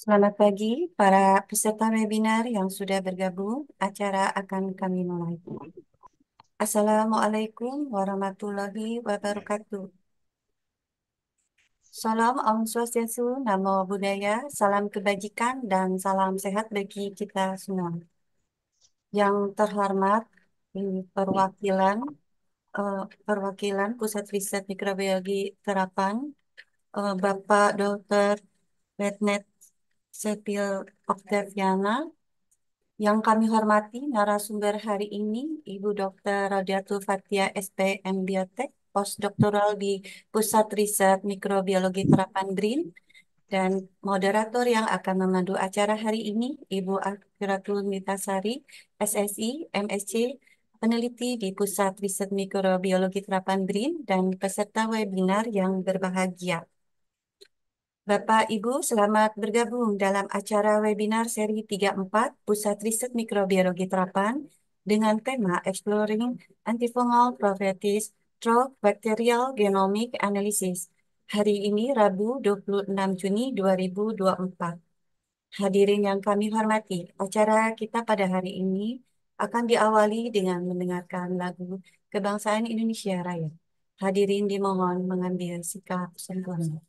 Selamat pagi para peserta webinar yang sudah bergabung. Acara akan kami mulai. Assalamualaikum warahmatullahi wabarakatuh. Salam Om Swastiastu, Namo Buddhaya, salam kebajikan dan salam sehat bagi kita semua. Yang terhormat, perwakilan perwakilan Pusat Riset Mikrobiologi Terapan, Bapak Dr. Retnet Sepil Oktaviana. Yang kami hormati narasumber hari ini, Ibu Dr. Radiatul Fathia SPM Biotek, postdoktoral di Pusat Riset Mikrobiologi Terapan BRIN, dan moderator yang akan memandu acara hari ini, Ibu Akiratul Mitasari, SSI, MSc, peneliti di Pusat Riset Mikrobiologi Terapan BRIN, dan peserta webinar yang berbahagia. Bapak, Ibu, selamat bergabung dalam acara webinar seri 34 Pusat Riset Mikrobiologi Terapan dengan tema Exploring Antifungal Properties Through Bacterial Genomic Analysis. Hari ini Rabu 26 Juni 2024. Hadirin yang kami hormati, acara kita pada hari ini akan diawali dengan mendengarkan lagu Kebangsaan Indonesia Raya. Hadirin dimohon mengambil sikap sempurna.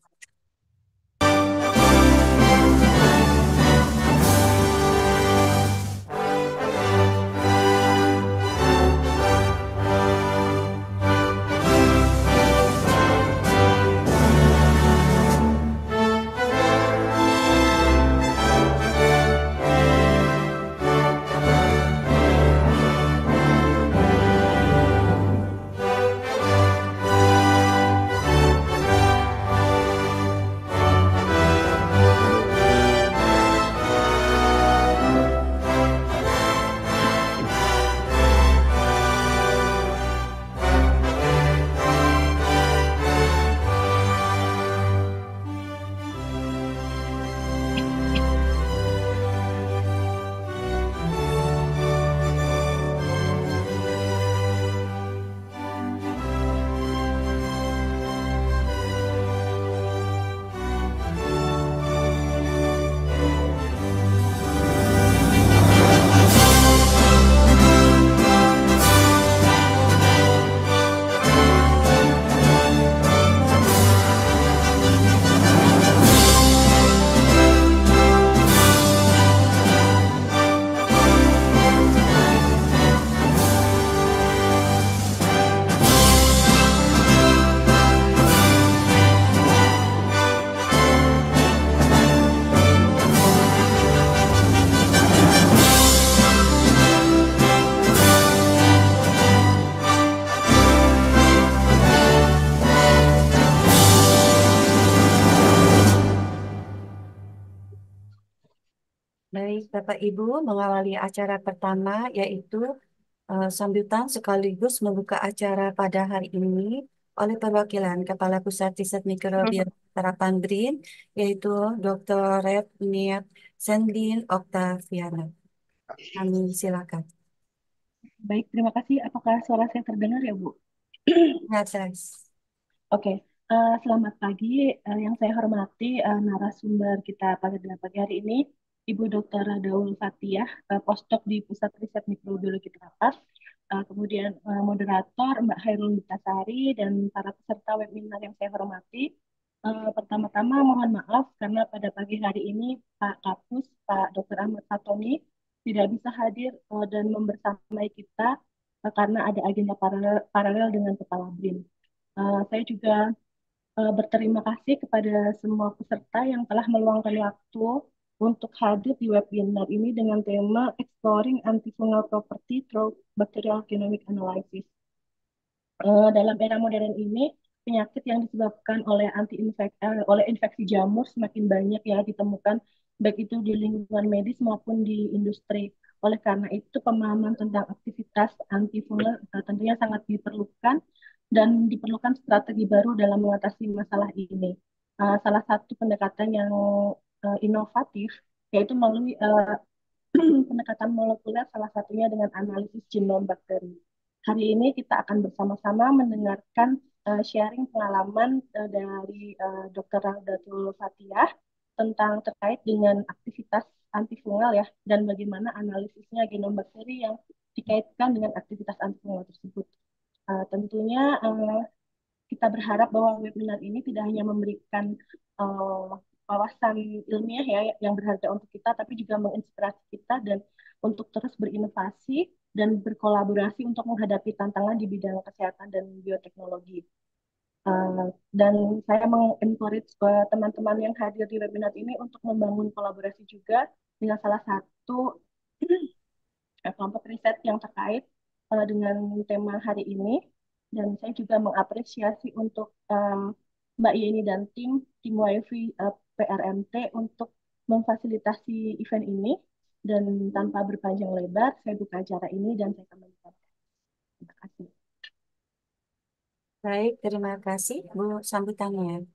Baik, Bapak Ibu, mengawali acara pertama yaitu sambutan sekaligus membuka acara pada hari ini oleh perwakilan Kepala Pusat Riset Mikrobiologi Terapan BRIN, yaitu Dr. Retniat Sendin Oktaviana. Kami silakan. Baik, terima kasih. Apakah suara saya terdengar ya, Bu? Ingat, Sais. Oke, selamat pagi. Yang saya hormati narasumber kita pada pagi hari ini, Ibu Dr. Daul Fathiah, postdoc di Pusat Riset Mikrobiologi Terapas. Kemudian moderator Mbak Hairul Mitasari dan para peserta webinar yang saya hormati. Pertama-tama mohon maaf karena pada pagi hari ini Pak Kapus, Pak Dr. Ahmad Fatoni tidak bisa hadir dan membersamai kita karena ada agenda paralel dengan Kepala BRIN. Saya juga berterima kasih kepada semua peserta yang telah meluangkan waktu untuk hadir di webinar ini dengan tema Exploring Antifungal Property Through Bacterial Genomic Analysis. Dalam era modern ini, penyakit yang disebabkan oleh oleh infeksi jamur semakin banyak ya ditemukan, baik itu di lingkungan medis maupun di industri. Oleh karena itu, pemahaman tentang aktivitas antifungal tentunya sangat diperlukan dan diperlukan strategi baru dalam mengatasi masalah ini. Salah satu pendekatan yang inovatif yaitu melalui pendekatan molekuler, salah satunya dengan analisis genom bakteri. Hari ini kita akan bersama-sama mendengarkan sharing pengalaman dari Dr. Raudatul Fathiah. tentang terkait dengan aktivitas antifungal ya, dan bagaimana analisisnya genom bakteri yang dikaitkan dengan aktivitas antifungal tersebut. Tentunya kita berharap bahwa webinar ini tidak hanya memberikan uh, wawasan ilmiah ya yang berharga untuk kita, tapi juga menginspirasi kita dan untuk terus berinovasi dan berkolaborasi untuk menghadapi tantangan di bidang kesehatan dan bioteknologi. Dan saya mengencourage teman-teman yang hadir di webinar ini untuk membangun kolaborasi juga dengan salah satu kelompok riset yang terkait dengan tema hari ini. Dan saya juga mengapresiasi untuk Mbak Yeni dan tim WiFi PRMT untuk memfasilitasi event ini. Dan tanpa berpanjang lebar, saya buka acara ini dan saya kembalikan. Terima kasih. Baik, terima kasih Bu sambutannya.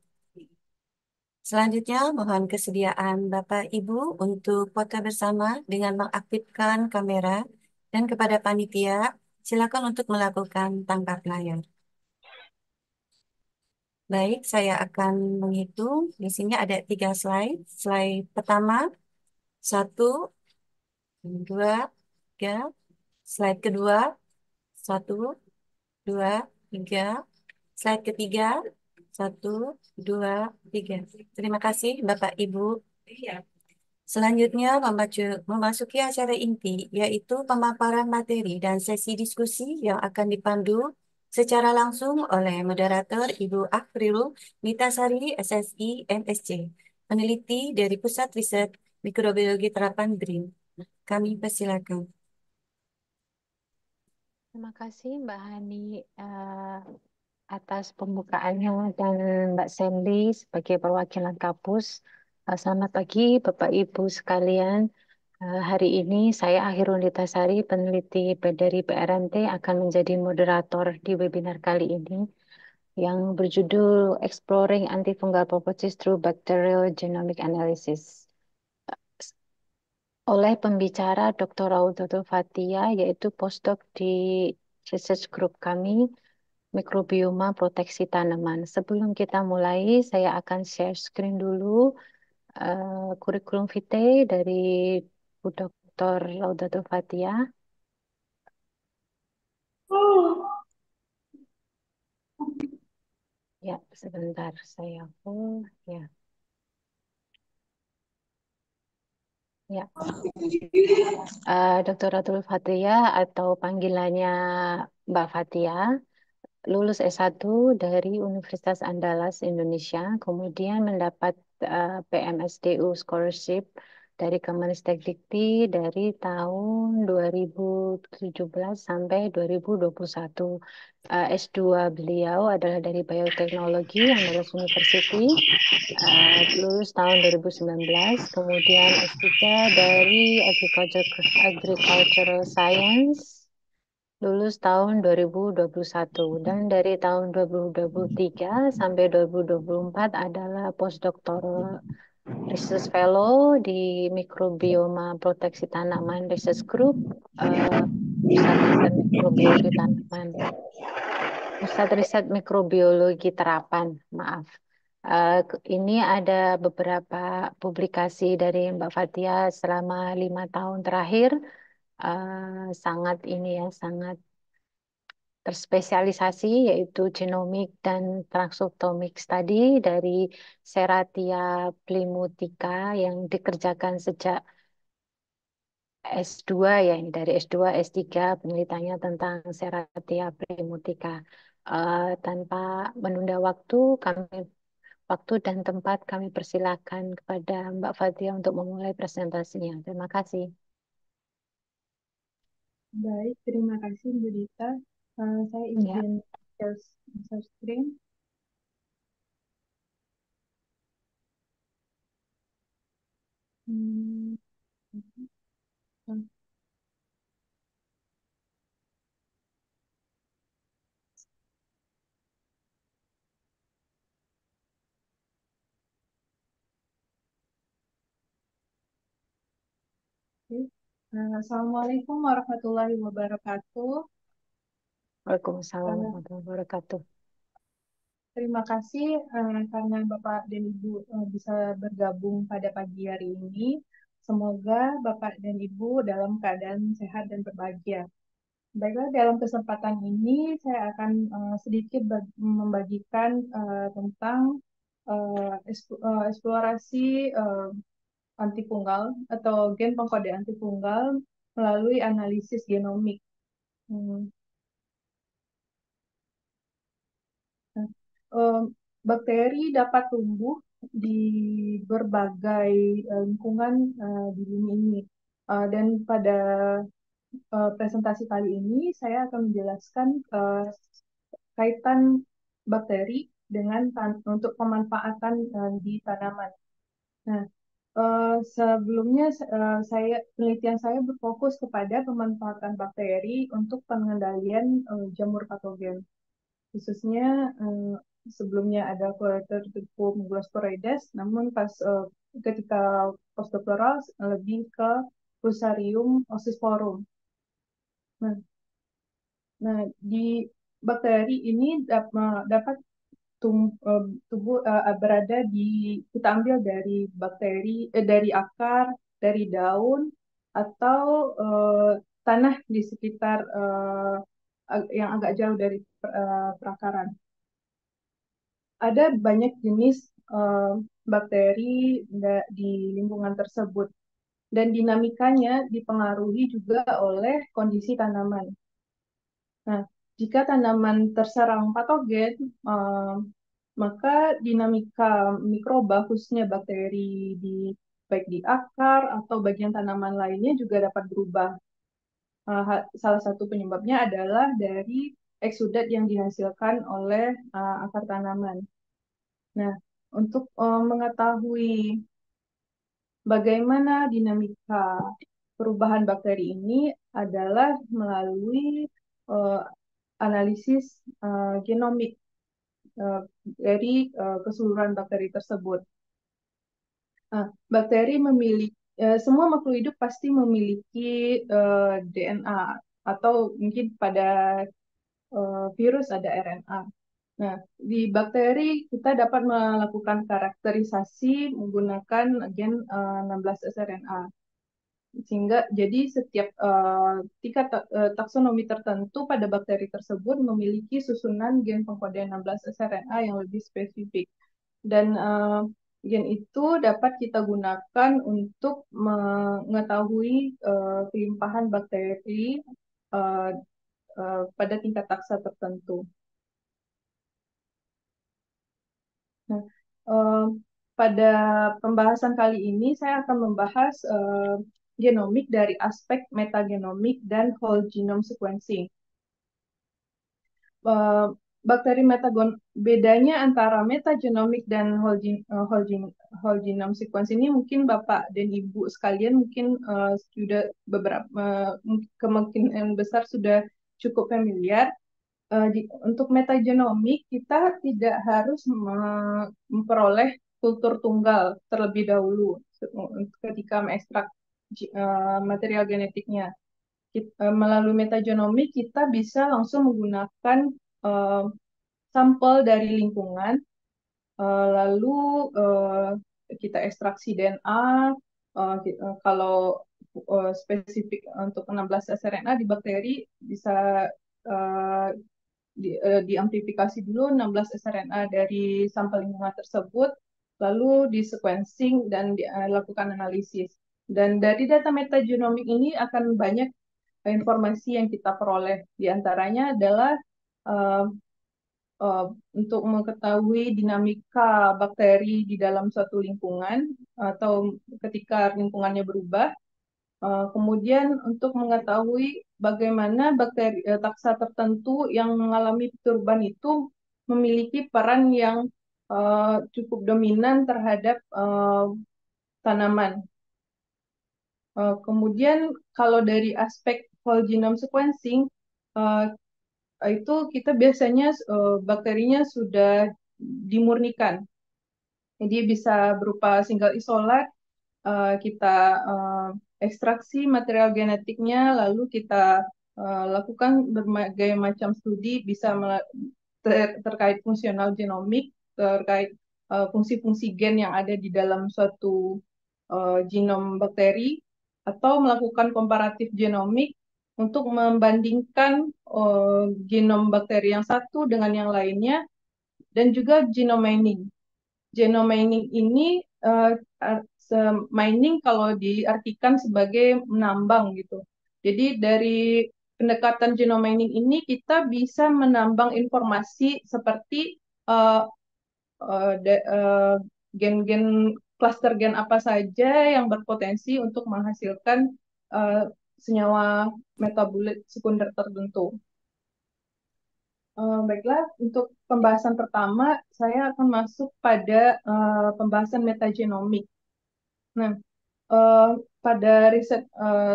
Selanjutnya, mohon kesediaan Bapak Ibu untuk foto bersama dengan mengaktifkan kamera dan kepada panitia, silakan untuk melakukan tangkap layar. Baik, saya akan menghitung. Di sini ada 3 slide. Slide pertama, 1, 2, 3. Slide kedua, 1, 2, 3. Slide ketiga, 1, 2, 3. Terima kasih Bapak Ibu. Selanjutnya memasuki acara inti, yaitu pemaparan materi dan sesi diskusi yang akan dipandu secara langsung oleh moderator Ibu Afril Nitasari, SSI, MSc, peneliti dari Pusat Riset Mikrobiologi Terapan BRIN. Kami persilakan. Terima kasih Mbak Hani atas pembukaannya dan Mbak Sandy sebagai perwakilan kampus. Selamat pagi Bapak Ibu sekalian. Hari ini saya Akhirul Nitasari, peneliti dari PRMT, akan menjadi moderator di webinar kali ini yang berjudul Exploring Antifungal Properties Through Bacterial Genomic Analysis oleh pembicara Dr. Raul Fatia, yaitu postdoc di research group kami, Mikrobioma Proteksi Tanaman. Sebelum kita mulai, saya akan share screen dulu kurikulum vitae dari Bu Dr. Laudato Fatia. Ya, sebentar saya full. Ya, ya. Dr. Ratul Fatia atau panggilannya Mbak Fatia lulus S1 dari Universitas Andalas Indonesia, kemudian mendapat PMSDU Scholarship dari Kemenristek-Dikti dari tahun 2017 sampai 2021. S2 beliau adalah dari Bioteknologi Andalas University, lulus tahun 2019, kemudian S3 dari Agricultural Science, lulus tahun 2021, dan dari tahun 2023 sampai 2024 adalah postdoctoral research fellow di Mikrobioma Proteksi Tanaman Research Group, eh, Pusat Riset Mikrobiologi Tanaman. Pusat Riset Mikrobiologi Terapan, maaf. Ini ada beberapa publikasi dari Mbak Fatia selama 5 tahun terakhir. Sangat ini ya, sangat terspesialisasi, yaitu genomic dan transcriptomic study dari Serratia plimutica yang dikerjakan sejak S2 ya, ini dari S2, S3 penelitiannya tentang Serratia plimutica. Tanpa menunda waktu dan tempat, kami persilakan kepada Mbak Fatia untuk memulai presentasinya. Terima kasih. Baik, terima kasih Bu Dita. Saya Ya. izin share screen. Hmm, hmm, oke. Assalamualaikum warahmatullahi wabarakatuh. Waalaikumsalam Eh, warahmatullahi wabarakatuh. Terima kasih karena Bapak dan Ibu bisa bergabung pada pagi hari ini. Semoga Bapak dan Ibu dalam keadaan sehat dan berbahagia. Baiklah, dalam kesempatan ini saya akan sedikit membagikan tentang eksplorasi antifunggal atau gen pengkode antifunggal melalui analisis genomik. Hmm. Nah, eh, bakteri dapat tumbuh di berbagai lingkungan di bumi ini. Dan pada presentasi kali ini saya akan menjelaskan kaitan bakteri dengan untuk pemanfaatan di tanaman. Nah, sebelumnya penelitian saya berfokus kepada pemanfaatan bakteri untuk pengendalian jamur patogen. Khususnya sebelumnya ada Coleotrichum glosporoides, namun ketika postdoktoral lebih ke Fusarium oxysporum. Nah, di bakteri ini dapat tubuh berada kita ambil dari dari akar, dari daun, atau tanah di sekitar yang agak jauh dari perakaran. Ada banyak jenis bakteri di lingkungan tersebut, dan dinamikanya dipengaruhi juga oleh kondisi tanaman. Nah, jika tanaman terserang patogen, maka dinamika mikroba, khususnya bakteri baik di akar atau bagian tanaman lainnya juga dapat berubah. Salah satu penyebabnya adalah dari eksudat yang dihasilkan oleh akar tanaman. Nah, untuk mengetahui bagaimana dinamika perubahan bakteri ini adalah melalui uh, analisis genomik dari keseluruhan bakteri tersebut. Bakteri semua makhluk hidup pasti memiliki DNA, atau mungkin pada virus ada RNA. Nah, di bakteri kita dapat melakukan karakterisasi menggunakan gen 16 sRNA. Sehingga jadi setiap tingkat taksonomi tertentu pada bakteri tersebut memiliki susunan gen pengkode 16 sRNA yang lebih spesifik. Dan gen itu dapat kita gunakan untuk mengetahui kelimpahan bakteri pada tingkat taksa tertentu. Nah, pada pembahasan kali ini saya akan membahas genomik dari aspek metagenomik dan whole genome sequencing. Bakteri bedanya antara metagenomik dan whole genome sequence ini mungkin Bapak dan Ibu sekalian mungkin sudah kemungkinan besar sudah cukup familiar. Untuk metagenomik kita tidak harus memperoleh kultur tunggal terlebih dahulu ketika mengekstrak material genetiknya. Melalui metagenomik kita bisa langsung menggunakan sampel dari lingkungan, lalu kita ekstraksi DNA. Kalau spesifik untuk 16 sRNA di bakteri bisa diamplifikasi dulu 16 sRNA dari sampel lingkungan tersebut, lalu di sequencing dan dilakukan analisis. Dan dari data metagenomik ini akan banyak informasi yang kita peroleh. Di antaranya adalah untuk mengetahui dinamika bakteri di dalam suatu lingkungan atau ketika lingkungannya berubah. Kemudian untuk mengetahui bagaimana bakteri taksa tertentu yang mengalami perubahan itu memiliki peran yang cukup dominan terhadap tanaman. Kemudian kalau dari aspek whole genome sequencing, itu kita biasanya bakterinya sudah dimurnikan. Jadi bisa berupa single isolat, kita ekstraksi material genetiknya, lalu kita lakukan berbagai macam studi, bisa terkait fungsional genomik, terkait fungsi-fungsi gen yang ada di dalam suatu genom bakteri, atau melakukan komparatif genomik untuk membandingkan genom bakteri yang satu dengan yang lainnya, dan juga genome mining. Genome mining ini mining kalau diartikan sebagai menambang gitu. Jadi dari pendekatan genome mining ini kita bisa menambang informasi seperti uh, gen-gen klaster gen apa saja yang berpotensi untuk menghasilkan uh, senyawa metabolit sekunder tertentu. Baiklah, untuk pembahasan pertama, saya akan masuk pada pembahasan metagenomik. Nah, uh, pada riset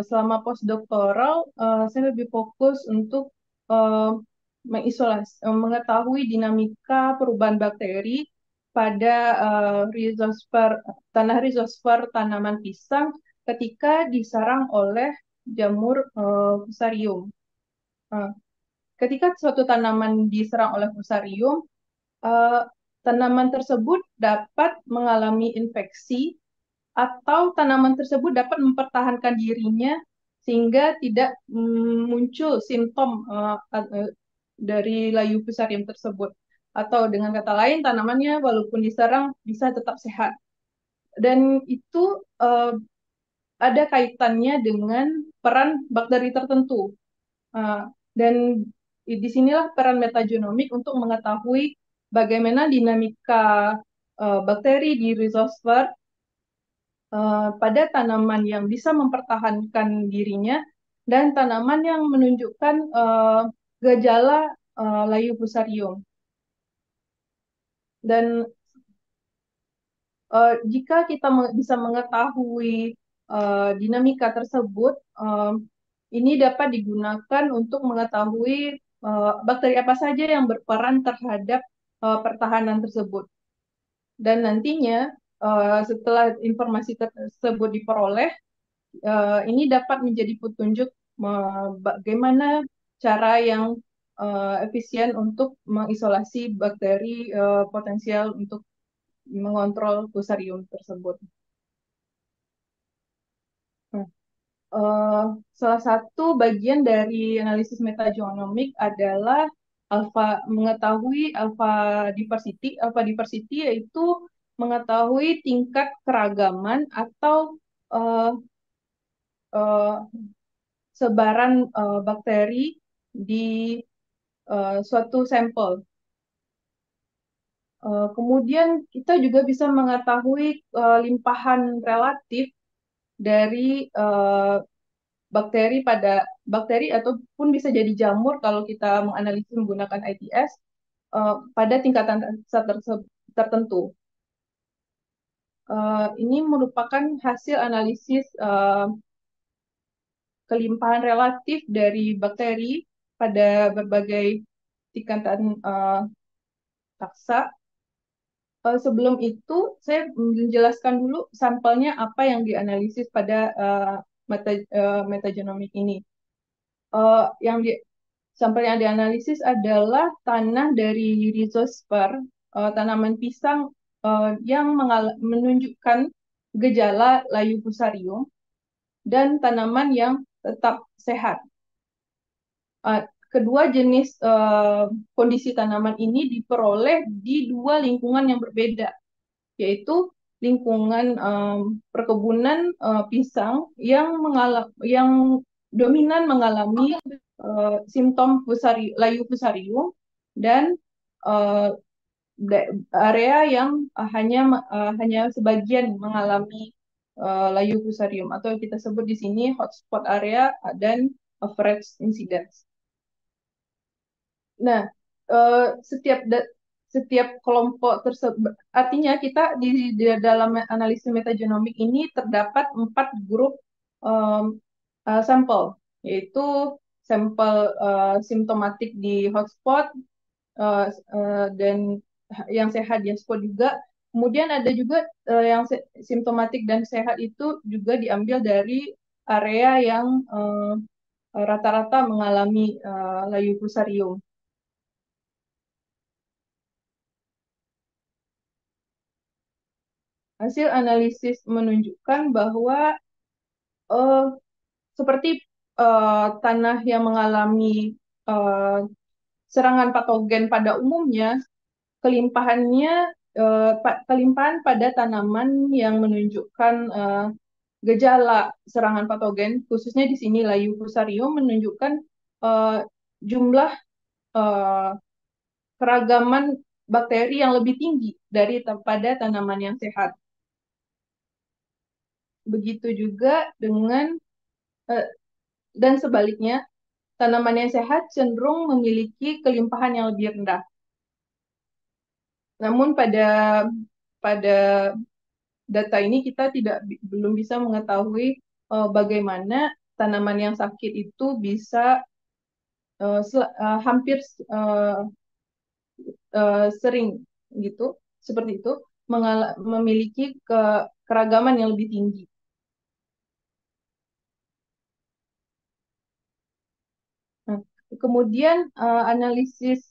selama postdoktoral, saya lebih fokus untuk mengetahui dinamika perubahan bakteri pada tanah rizosfer tanaman pisang ketika diserang oleh jamur fusarium. Ketika suatu tanaman diserang oleh fusarium, tanaman tersebut dapat mengalami infeksi atau tanaman tersebut dapat mempertahankan dirinya sehingga tidak muncul simptom dari layu fusarium tersebut. Atau dengan kata lain, tanamannya walaupun diserang bisa tetap sehat. Dan itu ada kaitannya dengan peran bakteri tertentu. Dan disinilah peran metagenomik untuk mengetahui bagaimana dinamika bakteri di rhizosfer pada tanaman yang bisa mempertahankan dirinya dan tanaman yang menunjukkan gejala layu fusarium. Dan jika kita bisa mengetahui dinamika tersebut, ini dapat digunakan untuk mengetahui bakteri apa saja yang berperan terhadap pertahanan tersebut. Dan nantinya setelah informasi tersebut diperoleh, ini dapat menjadi petunjuk bagaimana cara yang efisien untuk mengisolasi bakteri potensial untuk mengontrol fusarium tersebut. Salah satu bagian dari analisis metagenomik adalah mengetahui alpha diversity. Alpha diversity yaitu mengetahui tingkat keragaman atau sebaran bakteri di suatu sampel. Kemudian kita juga bisa mengetahui limpahan relatif dari bakteri ataupun bisa jadi jamur kalau kita menganalisis menggunakan ITS pada tingkatan tertentu. Ini merupakan hasil analisis kelimpahan relatif dari bakteri pada berbagai tingkatan taksa. Sebelum itu, saya menjelaskan dulu sampelnya apa yang dianalisis pada metagenomik ini. Sampel yang dianalisis adalah tanah dari rhizosfer, tanaman pisang yang menunjukkan gejala layu fusarium, dan tanaman yang tetap sehat. Kedua jenis kondisi tanaman ini diperoleh di dua lingkungan yang berbeda, yaitu lingkungan perkebunan pisang yang dominan mengalami simptom layu fusarium, dan area yang hanya sebagian mengalami layu fusarium, atau kita sebut di sini hotspot area dan average incidence. Nah, setiap kelompok tersebut, artinya kita di dalam analisis metagenomik ini terdapat 4 grup sampel, yaitu sampel simptomatik di hotspot dan yang sehat di hotspot juga. Kemudian ada juga yang simptomatik dan sehat itu juga diambil dari area yang rata-rata mengalami layu fusarium. hasil analisis menunjukkan bahwa eh, seperti tanah yang mengalami eh, serangan patogen pada umumnya, kelimpahannya kelimpahan pada tanaman yang menunjukkan gejala serangan patogen, khususnya di sini layu fusarium menunjukkan eh, jumlah eh, keragaman bakteri yang lebih tinggi pada tanaman yang sehat. Begitu juga dengan eh, dan sebaliknya, tanaman yang sehat cenderung memiliki kelimpahan yang lebih rendah. Namun pada data ini kita belum bisa mengetahui bagaimana tanaman yang sakit itu bisa hampir sering gitu seperti itu memiliki keragaman yang lebih tinggi. Nah, kemudian analisis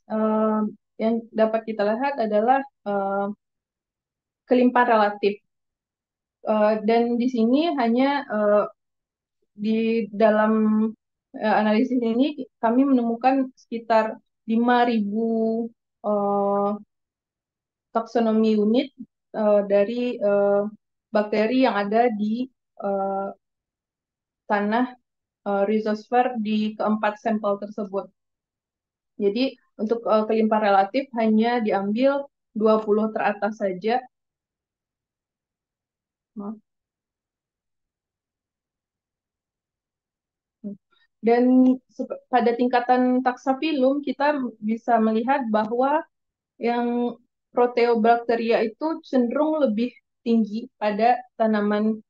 yang dapat kita lihat adalah kelimpahan relatif. Dan di sini hanya di dalam analisis ini kami menemukan sekitar 5.000 uh, taksonomi unit dari bakteri yang ada di uh, tanah rhizosfer di keempat sampel tersebut. Jadi untuk kelimpahan relatif hanya diambil 20 teratas saja. Dan pada tingkatan taksafilum kita bisa melihat bahwa yang Proteobacteria itu cenderung lebih tinggi pada tanaman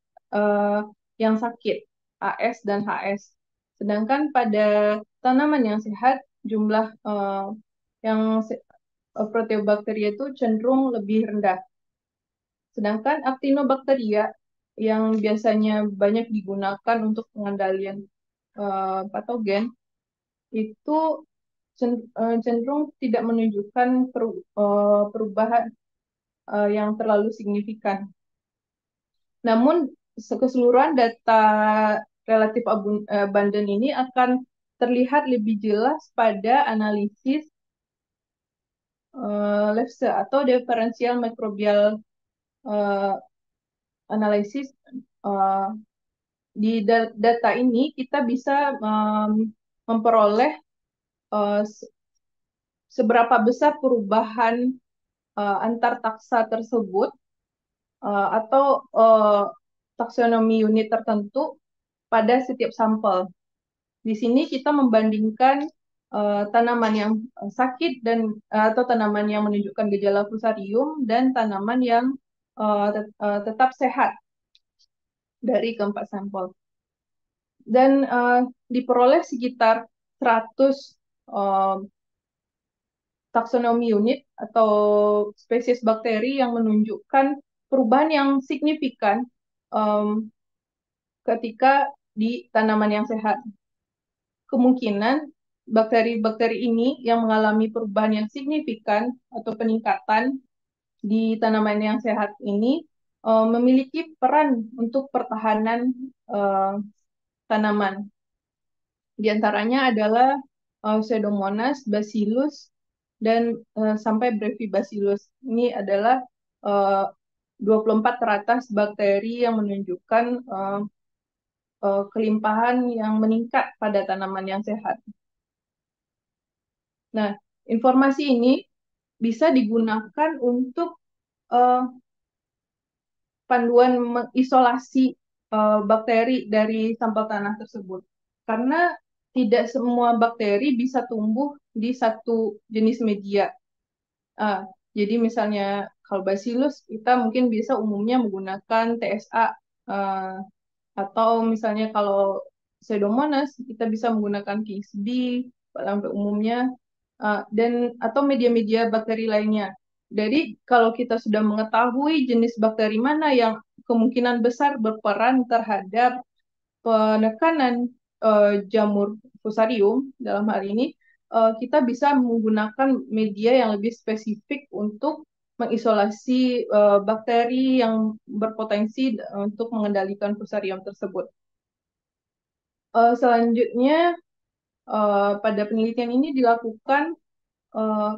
yang sakit, AS dan HS. Sedangkan pada tanaman yang sehat, jumlah yang Proteobacteria itu cenderung lebih rendah. Sedangkan Actinobacteria yang biasanya banyak digunakan untuk pengendalian patogen itu cenderung tidak menunjukkan perubahan yang terlalu signifikan. Namun keseluruhan data relatif abundant ini akan terlihat lebih jelas pada analisis LEFSE atau differential microbial analysis. Di data ini kita bisa memperoleh seberapa besar perubahan antar taksa tersebut atau taksonomi unit tertentu pada setiap sampel. Di sini kita membandingkan tanaman yang sakit dan atau tanaman yang menunjukkan gejala fusarium dan tanaman yang tetap sehat dari keempat sampel. Dan diperoleh sekitar 100 taksonomi unit atau spesies bakteri yang menunjukkan perubahan yang signifikan ketika di tanaman yang sehat. Kemungkinan bakteri-bakteri ini yang mengalami perubahan yang signifikan atau peningkatan di tanaman yang sehat ini memiliki peran untuk pertahanan tanaman. Di antaranya adalah Pseudomonas, Bacillus, dan sampai Brevibacillus. Ini adalah 24 teratas bakteri yang menunjukkan kelimpahan yang meningkat pada tanaman yang sehat. Nah, informasi ini bisa digunakan untuk panduan mengisolasi bakteri dari sampel tanah tersebut. Karena tidak semua bakteri bisa tumbuh di satu jenis media. Jadi misalnya kalau Bacillus kita mungkin bisa umumnya menggunakan TSA atau misalnya kalau Pseudomonas kita bisa menggunakan King's bee pada umumnya dan atau media-media bakteri lainnya. Jadi kalau kita sudah mengetahui jenis bakteri mana yang kemungkinan besar berperan terhadap penekanan jamur fusarium dalam hal ini, kita bisa menggunakan media yang lebih spesifik untuk mengisolasi bakteri yang berpotensi untuk mengendalikan fusarium tersebut. Selanjutnya, pada penelitian ini dilakukan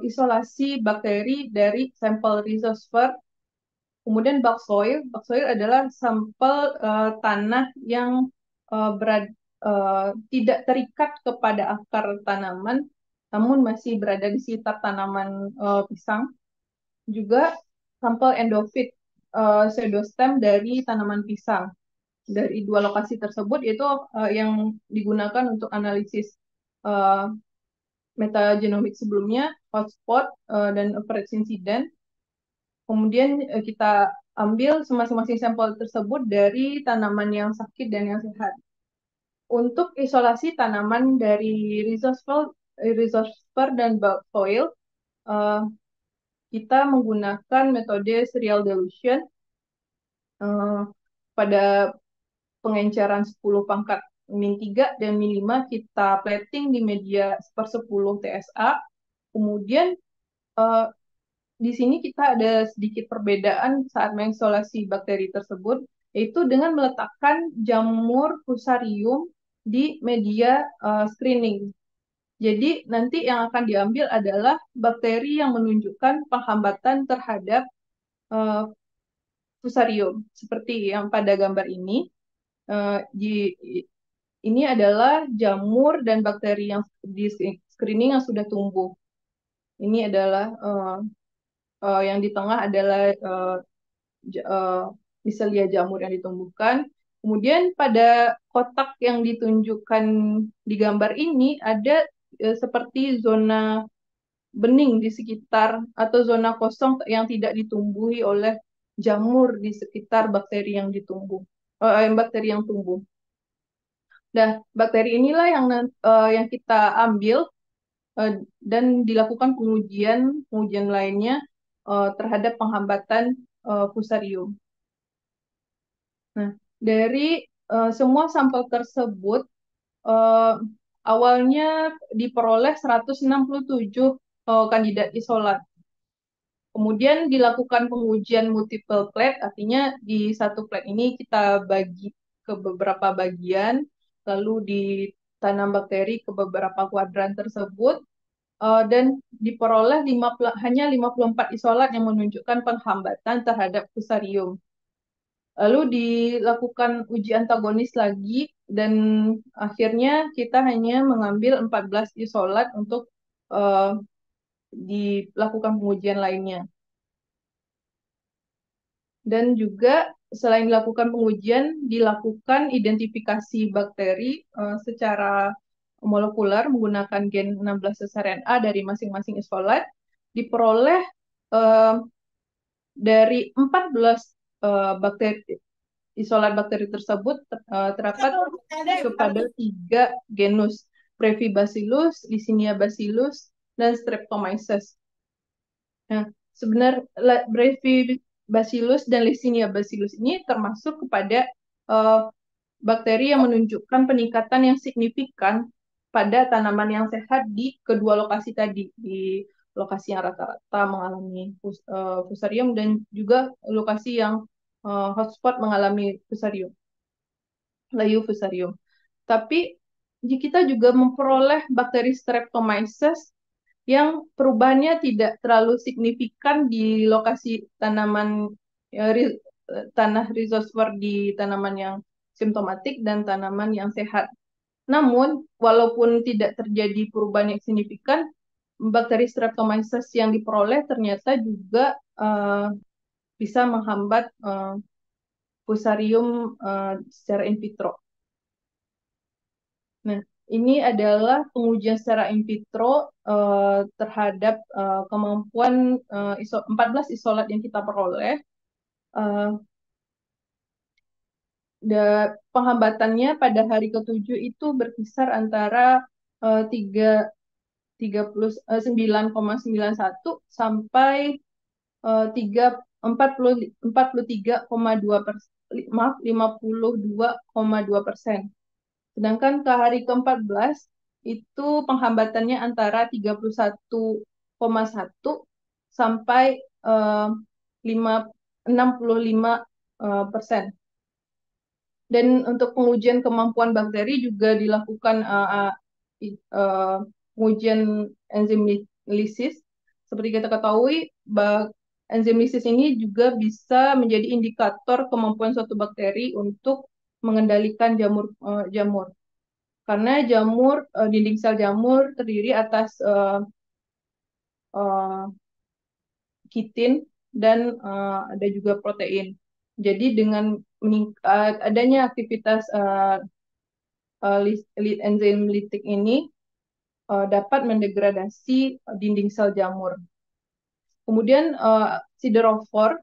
isolasi bakteri dari sampel rhizosphere. Kemudian bug soil adalah sampel tanah yang tidak terikat kepada akar tanaman, namun masih berada di sekitar tanaman pisang. Juga sampel endofit pseudostem dari tanaman pisang. Dari dua lokasi tersebut itu yang digunakan untuk analisis metagenomik sebelumnya, hotspot dan average incident. Kemudian kita ambil masing-masing sampel tersebut dari tanaman yang sakit dan yang sehat. Untuk isolasi tanaman dari rhizosphere dan bug soil, kita menggunakan metode serial dilution pada pengenceran 10 pangkat min 3 dan min 5 kita plating di media 1/10 TSA. Kemudian di sini kita ada sedikit perbedaan saat mengisolasi bakteri tersebut, yaitu dengan meletakkan jamur fusarium di media screening. Jadi nanti yang akan diambil adalah bakteri yang menunjukkan penghambatan terhadap fusarium, seperti yang pada gambar ini. Ini adalah jamur dan bakteri yang di screening yang sudah tumbuh. Ini adalah yang di tengah adalah miselia jamur yang ditumbuhkan. Kemudian pada kotak yang ditunjukkan di gambar ini ada seperti zona bening di sekitar atau zona kosong yang tidak ditumbuhi oleh jamur di sekitar bakteri yang bakteri yang tumbuh. Nah, bakteri inilah yang kita ambil dan dilakukan pengujian lainnya terhadap penghambatan fusarium. Nah, dari semua sampel tersebut awalnya diperoleh 167 kandidat isolat. Kemudian dilakukan pengujian multiple plate, artinya di satu plate ini kita bagi ke beberapa bagian, lalu ditanam bakteri ke beberapa kuadran tersebut, dan diperoleh hanya 54 isolat yang menunjukkan penghambatan terhadap fusarium. Lalu dilakukan uji antagonis lagi, dan akhirnya kita hanya mengambil 14 isolat untuk dilakukan pengujian lainnya. Dan juga selain dilakukan pengujian, dilakukan identifikasi bakteri secara molekuler menggunakan gen 16 srna dari masing-masing isolat. Diperoleh dari 14 isolat bakteri tersebut terdapat kepada 3 genus, Brevibacillus, Licinia bacillus, dan Streptomyces. Nah, sebenarnya Brevibacillus dan Licinia bacillus ini termasuk kepada bakteri yang menunjukkan peningkatan yang signifikan pada tanaman yang sehat di kedua lokasi tadi, di lokasi yang rata-rata mengalami fusarium dan juga lokasi yang hotspot mengalami layu fusarium. Tapi kita juga memperoleh bakteri Streptomyces yang perubahannya tidak terlalu signifikan di lokasi tanah rhizosphere di tanaman yang simptomatik dan tanaman yang sehat. Namun, walaupun tidak terjadi perubahan yang signifikan, bakteri Streptomyces yang diperoleh ternyata juga bisa menghambat fusarium secara in vitro. Nah, ini adalah pengujian secara in vitro terhadap kemampuan 14 isolat yang kita peroleh. Penghambatannya pada hari ke-7 itu berkisar antara 9,91 sampai 52,2%. Sedangkan ke hari ke-14 itu penghambatannya antara 31,1 sampai eh, 65%. Dan untuk pengujian kemampuan bakteri juga dilakukan pengujian enzim lisis. Seperti kita ketahui, enzim lisis ini juga bisa menjadi indikator kemampuan suatu bakteri untuk mengendalikan jamur. Karena dinding sel jamur terdiri atas uh, kitin dan ada juga protein. Jadi dengan adanya aktivitas enzim litik ini dapat mendegradasi dinding sel jamur. Kemudian siderofor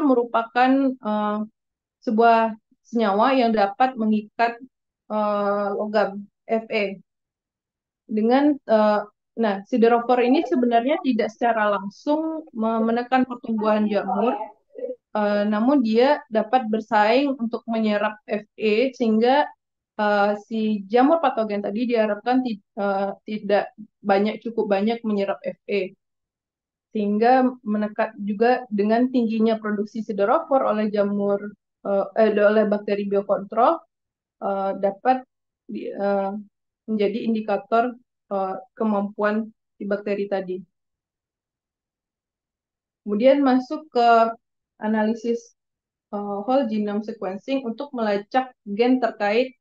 merupakan sebuah senyawa yang dapat mengikat logam Fe. Nah, siderofor ini sebenarnya tidak secara langsung menekan pertumbuhan jamur, namun dia dapat bersaing untuk menyerap Fe sehingga si jamur patogen tadi diharapkan tidak cukup banyak menyerap Fe, sehingga menekan juga dengan tingginya produksi siderofor oleh bakteri biokontrol dapat menjadi indikator kemampuan si bakteri tadi. Kemudian masuk ke analisis whole genome sequencing untuk melacak gen terkait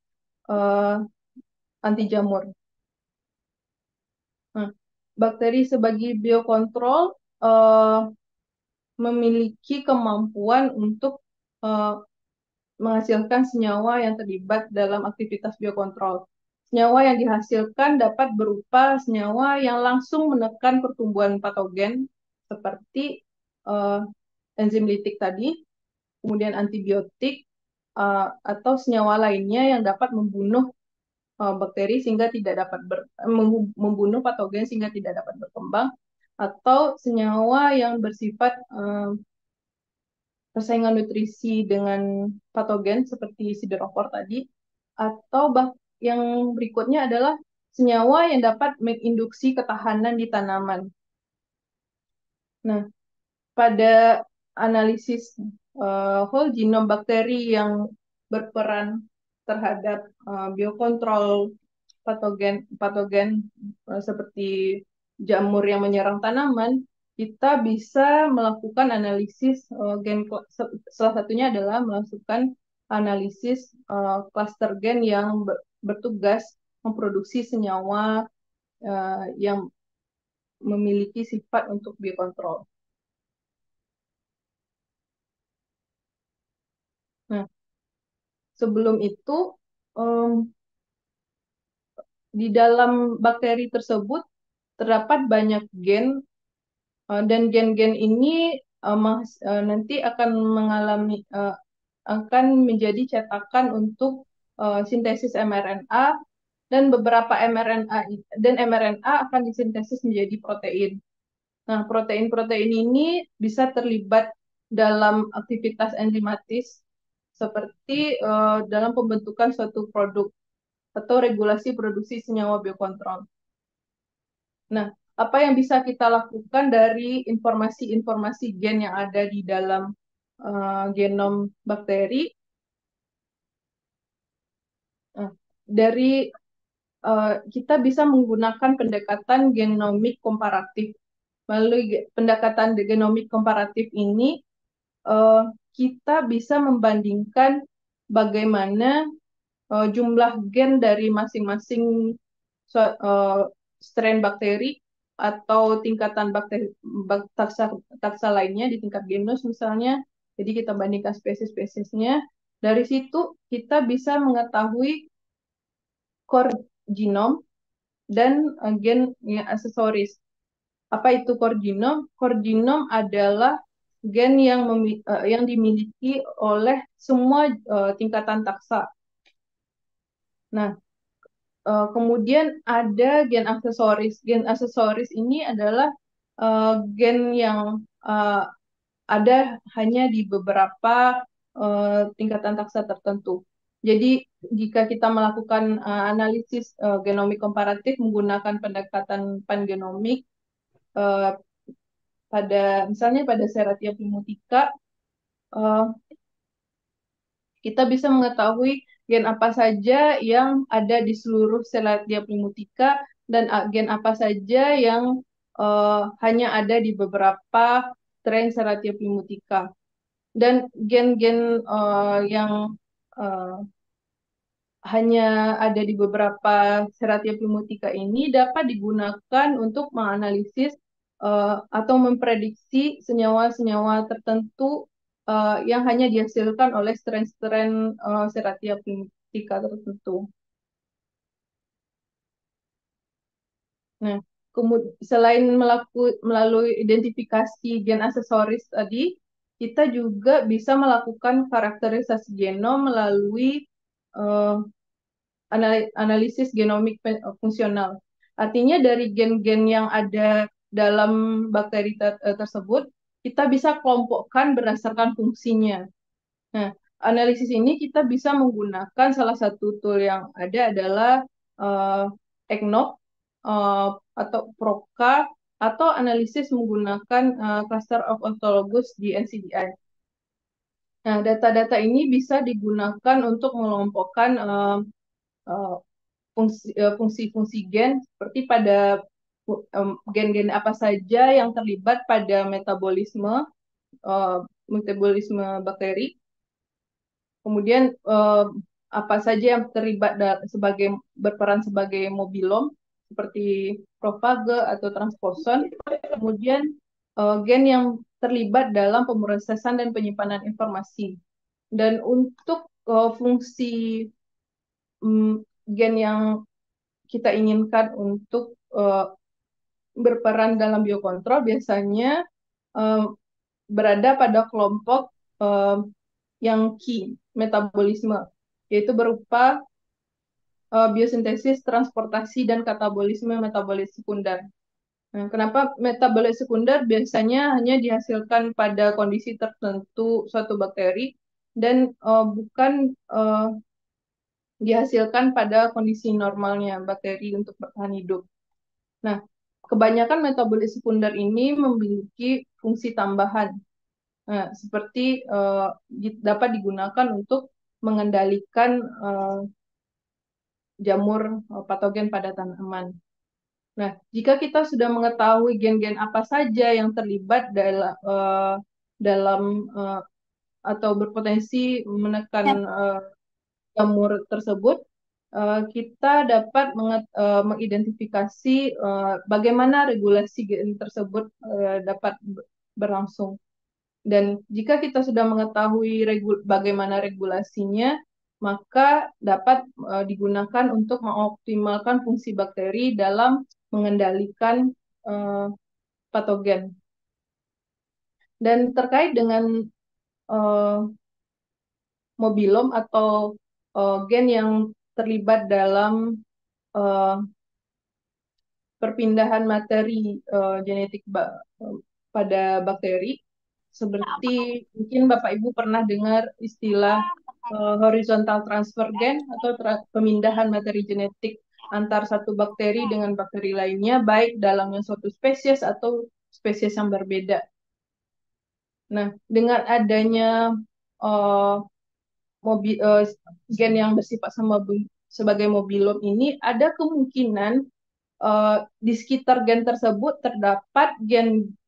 anti jamur. Nah, bakteri sebagai biokontrol memiliki kemampuan untuk menghasilkan senyawa yang terlibat dalam aktivitas biokontrol. Senyawa yang dihasilkan dapat berupa senyawa yang langsung menekan pertumbuhan patogen seperti enzim litik tadi, kemudian antibiotik, atau senyawa lainnya yang dapat membunuh bakteri sehingga tidak dapat membunuh patogen sehingga tidak dapat berkembang, atau senyawa yang bersifat persaingan nutrisi dengan patogen seperti siderofor tadi, atau yang berikutnya adalah senyawa yang dapat menginduksi ketahanan di tanaman. Nah, pada analisis whole genome bakteri yang berperan terhadap biokontrol patogen seperti jamur yang menyerang tanaman, kita bisa melakukan analisis salah satunya adalah melakukan analisis cluster gen yang bertugas memproduksi senyawa yang memiliki sifat untuk biokontrol. Nah, sebelum itu di dalam bakteri tersebut terdapat banyak gen dan gen-gen ini nanti akan menjadi cetakan untuk sintesis mRNA, dan beberapa mRNA akan disintesis menjadi protein. Nah, protein-protein ini bisa terlibat dalam aktivitas enzimatis seperti dalam pembentukan suatu produk atau regulasi produksi senyawa biokontrol. Nah, apa yang bisa kita lakukan dari informasi-informasi gen yang ada di dalam genom bakteri? Kita bisa menggunakan pendekatan genomik komparatif. Melalui pendekatan genomik komparatif ini, kita bisa membandingkan bagaimana jumlah gen dari masing-masing strain bakteri atau tingkatan taksa lainnya di tingkat genus misalnya. Jadi kita bandingkan spesies-spesiesnya. Dari situ kita bisa mengetahui core genome dan gen yang aksesoris. Apa itu core genome? Core genome adalah gen yang dimiliki oleh semua tingkatan taksa. Nah, kemudian ada gen aksesoris. Gen aksesoris ini adalah gen yang ada hanya di beberapa tingkatan taksa tertentu. Jadi, jika kita melakukan analisis genomik komparatif menggunakan pendekatan pangenomik, eh, misalnya pada Serratia pneumotheca, eh, kita bisa mengetahui gen apa saja yang ada di seluruh Serratia pneumotheca dan gen apa saja yang hanya ada di beberapa strain Serratia pneumotheca. Dan gen-gen yang eh, hanya ada di beberapa Serratia pneumotheca ini dapat digunakan untuk menganalisis atau memprediksi senyawa-senyawa tertentu yang hanya dihasilkan oleh strain-strain Serratia pneumotheca tertentu. Nah, selain melalui identifikasi gen aksesoris tadi, kita juga bisa melakukan karakterisasi genom melalui uh, analisis genomik fungsional. Artinya dari gen-gen yang ada dalam bakteri tersebut, kita bisa kelompokkan berdasarkan fungsinya. Nah, analisis ini kita bisa menggunakan salah satu tool yang ada adalah uh, ECNOC atau PROCA atau analisis menggunakan Cluster of Autologous di NCBI. Nah, data-data ini bisa digunakan untuk mengelompokkan uh, fungsi-fungsi gen seperti pada gen-gen apa saja yang terlibat pada metabolisme bakteri, kemudian apa saja yang terlibat berperan sebagai mobilom seperti profage atau transposon, kemudian gen yang terlibat dalam pemrosesan dan penyimpanan informasi. Dan untuk fungsi gen yang kita inginkan untuk berperan dalam biokontrol biasanya berada pada kelompok yang key metabolisme, yaitu berupa biosintesis, transportasi, dan katabolisme metabolit sekunder. Nah, kenapa metabolit sekunder biasanya hanya dihasilkan pada kondisi tertentu suatu bakteri dan bukan dihasilkan pada kondisi normalnya bakteri untuk bertahan hidup. Nah, kebanyakan metabolit sekunder ini memiliki fungsi tambahan, seperti dapat digunakan untuk mengendalikan jamur patogen pada tanaman. Nah, jika kita sudah mengetahui gen-gen apa saja yang terlibat dalam atau berpotensi menekan jamur tersebut, kita dapat mengidentifikasi bagaimana regulasi gen tersebut dapat berlangsung. Dan jika kita sudah mengetahui bagaimana regulasinya, maka dapat digunakan untuk mengoptimalkan fungsi bakteri dalam mengendalikan patogen. Dan terkait dengan mobilom atau gen yang terlibat dalam perpindahan materi genetik pada bakteri, seperti mungkin Bapak Ibu pernah dengar istilah horizontal transfer gen atau pemindahan materi genetik antar satu bakteri dengan bakteri lainnya, baik dalamnya suatu spesies atau spesies yang berbeda. Nah, dengan adanya gen yang bersifat sebagai mobilom ini, ada kemungkinan di sekitar gen tersebut terdapat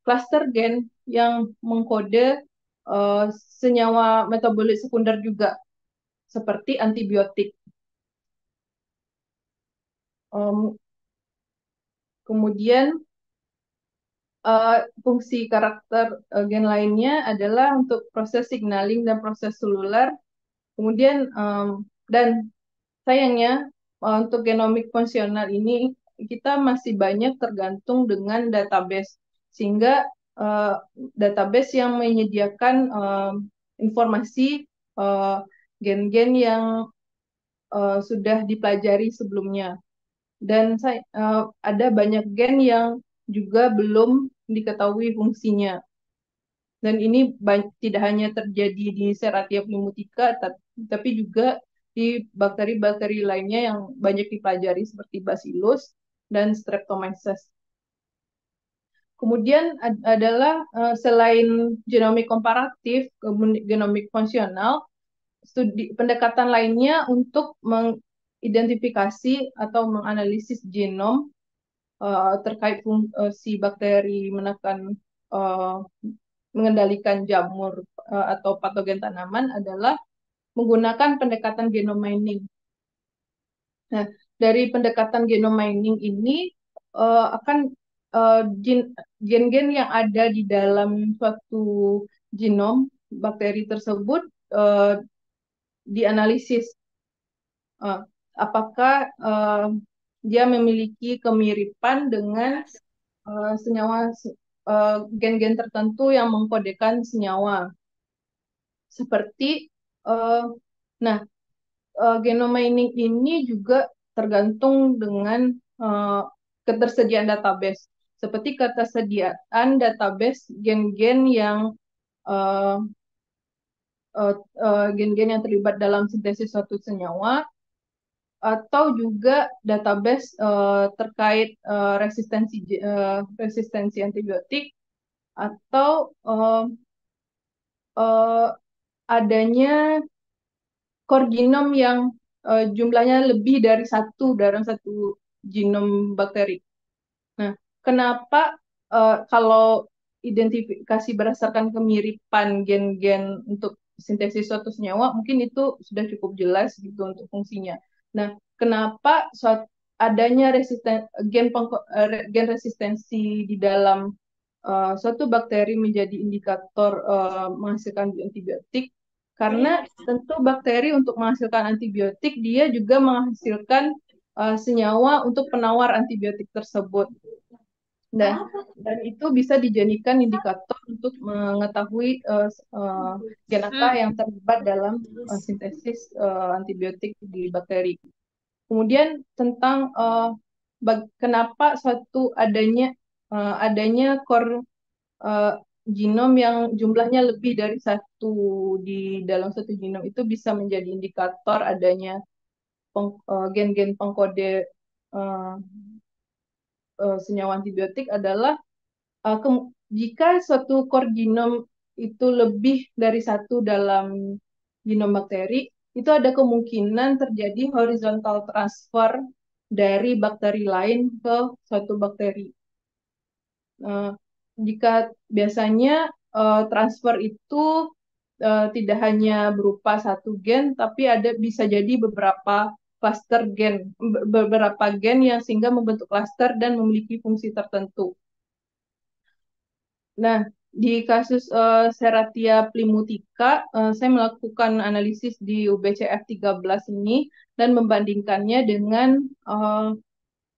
cluster gen yang mengkode senyawa metabolit sekunder juga, seperti antibiotik. Kemudian fungsi karakter gen lainnya adalah untuk proses signaling dan proses seluler. Kemudian dan sayangnya untuk genomik fungsional ini kita masih banyak tergantung dengan database, sehingga database yang menyediakan informasi gen-gen yang sudah dipelajari sebelumnya. Dan ada banyak gen yang juga belum diketahui fungsinya. Dan ini tidak hanya terjadi di Serratia pneumotheca, tapi juga di bakteri-bakteri lainnya yang banyak dipelajari seperti Bacillus dan Streptomyces. Kemudian adalah selain genomik komparatif, genomik fungsional, pendekatan lainnya untuk mengidentifikasi atau menganalisis genom terkait si bakteri mengendalikan jamur atau patogen tanaman adalah menggunakan pendekatan genome mining. Nah, dari pendekatan genome mining ini akan gen-gen yang ada di dalam suatu genom bakteri tersebut dianalisis. Apakah dia memiliki kemiripan dengan senyawa gen-gen tertentu yang mengkodekan senyawa. Seperti nah genome mining ini juga tergantung dengan ketersediaan database. Seperti ketersediaan database gen-gen yang gen-gen yang terlibat dalam sintesis suatu senyawa, atau juga database terkait resistensi antibiotik, atau adanya core genome yang jumlahnya lebih dari satu dalam satu genom bakteri. Nah, kenapa kalau identifikasi berdasarkan kemiripan gen-gen untuk sintesis suatu senyawa, mungkin itu sudah cukup jelas gitu untuk fungsinya. Nah, kenapa adanya gen resistensi di dalam suatu bakteri menjadi indikator menghasilkan antibiotik? Karena tentu bakteri untuk menghasilkan antibiotik, dia juga menghasilkan senyawa untuk penawar antibiotik tersebut. Dan itu bisa dijadikan indikator untuk mengetahui gen apa yang terlibat dalam sintesis antibiotik di bakteri. Kemudian tentang kenapa adanya core genom yang jumlahnya lebih dari satu di dalam satu genom itu bisa menjadi indikator adanya gen-gen pengkode senyawa antibiotik adalah jika suatu core genom itu lebih dari satu dalam genom bakteri, itu ada kemungkinan terjadi horizontal transfer dari bakteri lain ke suatu bakteri. Jika biasanya transfer itu tidak hanya berupa satu gen, tapi bisa jadi beberapa klaster gen, beberapa gen yang sehingga membentuk klaster dan memiliki fungsi tertentu. Nah, di kasus Serratia plymoutica, saya melakukan analisis di UBCF 13 ini dan membandingkannya dengan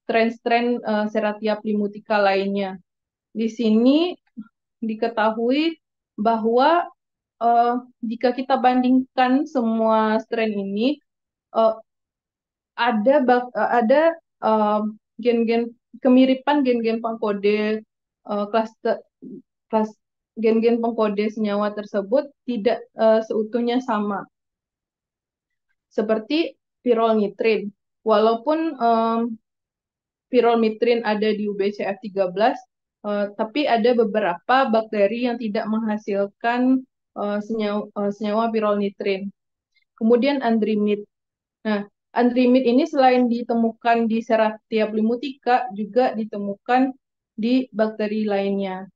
strain-strain Serratia plymoutica lainnya. Di sini diketahui bahwa jika kita bandingkan semua strain ini, ada gen-gen kemiripan gen-gen pengkode gen-gen pengkode senyawa tersebut tidak seutuhnya sama. Seperti pyrrolnitrin. Walaupun pyrrolnitrin ada di UBCF 13, tapi ada beberapa bakteri yang tidak menghasilkan senyawa pyrrolnitrin. Kemudian andrimid. Nah, andrimid ini selain ditemukan di Serratia plymoutica, juga ditemukan di bakteri lainnya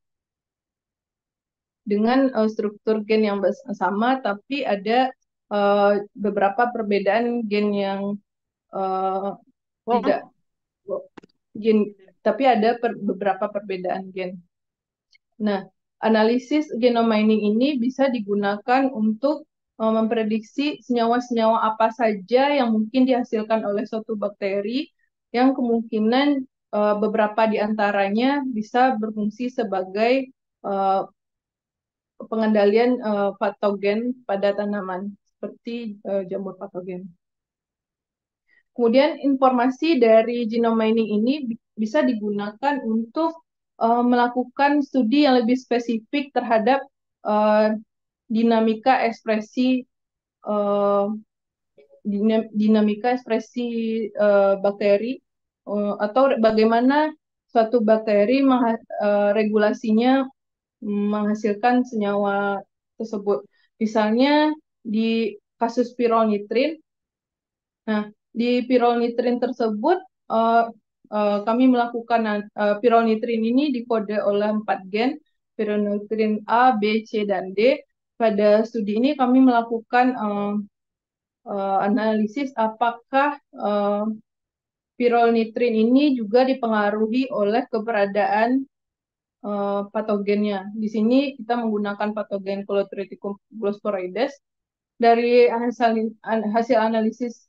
dengan struktur gen yang sama, tapi ada beberapa perbedaan gen yang tidak gen, tapi ada beberapa perbedaan gen. Nah, analisis genome mining ini bisa digunakan untuk memprediksi senyawa-senyawa apa saja yang mungkin dihasilkan oleh suatu bakteri yang kemungkinan beberapa di antaranya bisa berfungsi sebagai pengendalian patogen pada tanaman seperti jamur patogen. Kemudian informasi dari genome mining ini bisa digunakan untuk melakukan studi yang lebih spesifik terhadap dinamika ekspresi bakteri atau bagaimana suatu bakteri regulasinya menghasilkan senyawa tersebut. Misalnya di kasus pironitrin, nah di pironitrin tersebut uh, kami melakukan pironitrin ini dikode oleh 4 gen, pironitrin A, B, C, dan D. Pada studi ini kami melakukan analisis apakah pironitrin ini juga dipengaruhi oleh keberadaan patogennya. Di sini kita menggunakan patogen Clostridium glosporoides. Dari hasil analisis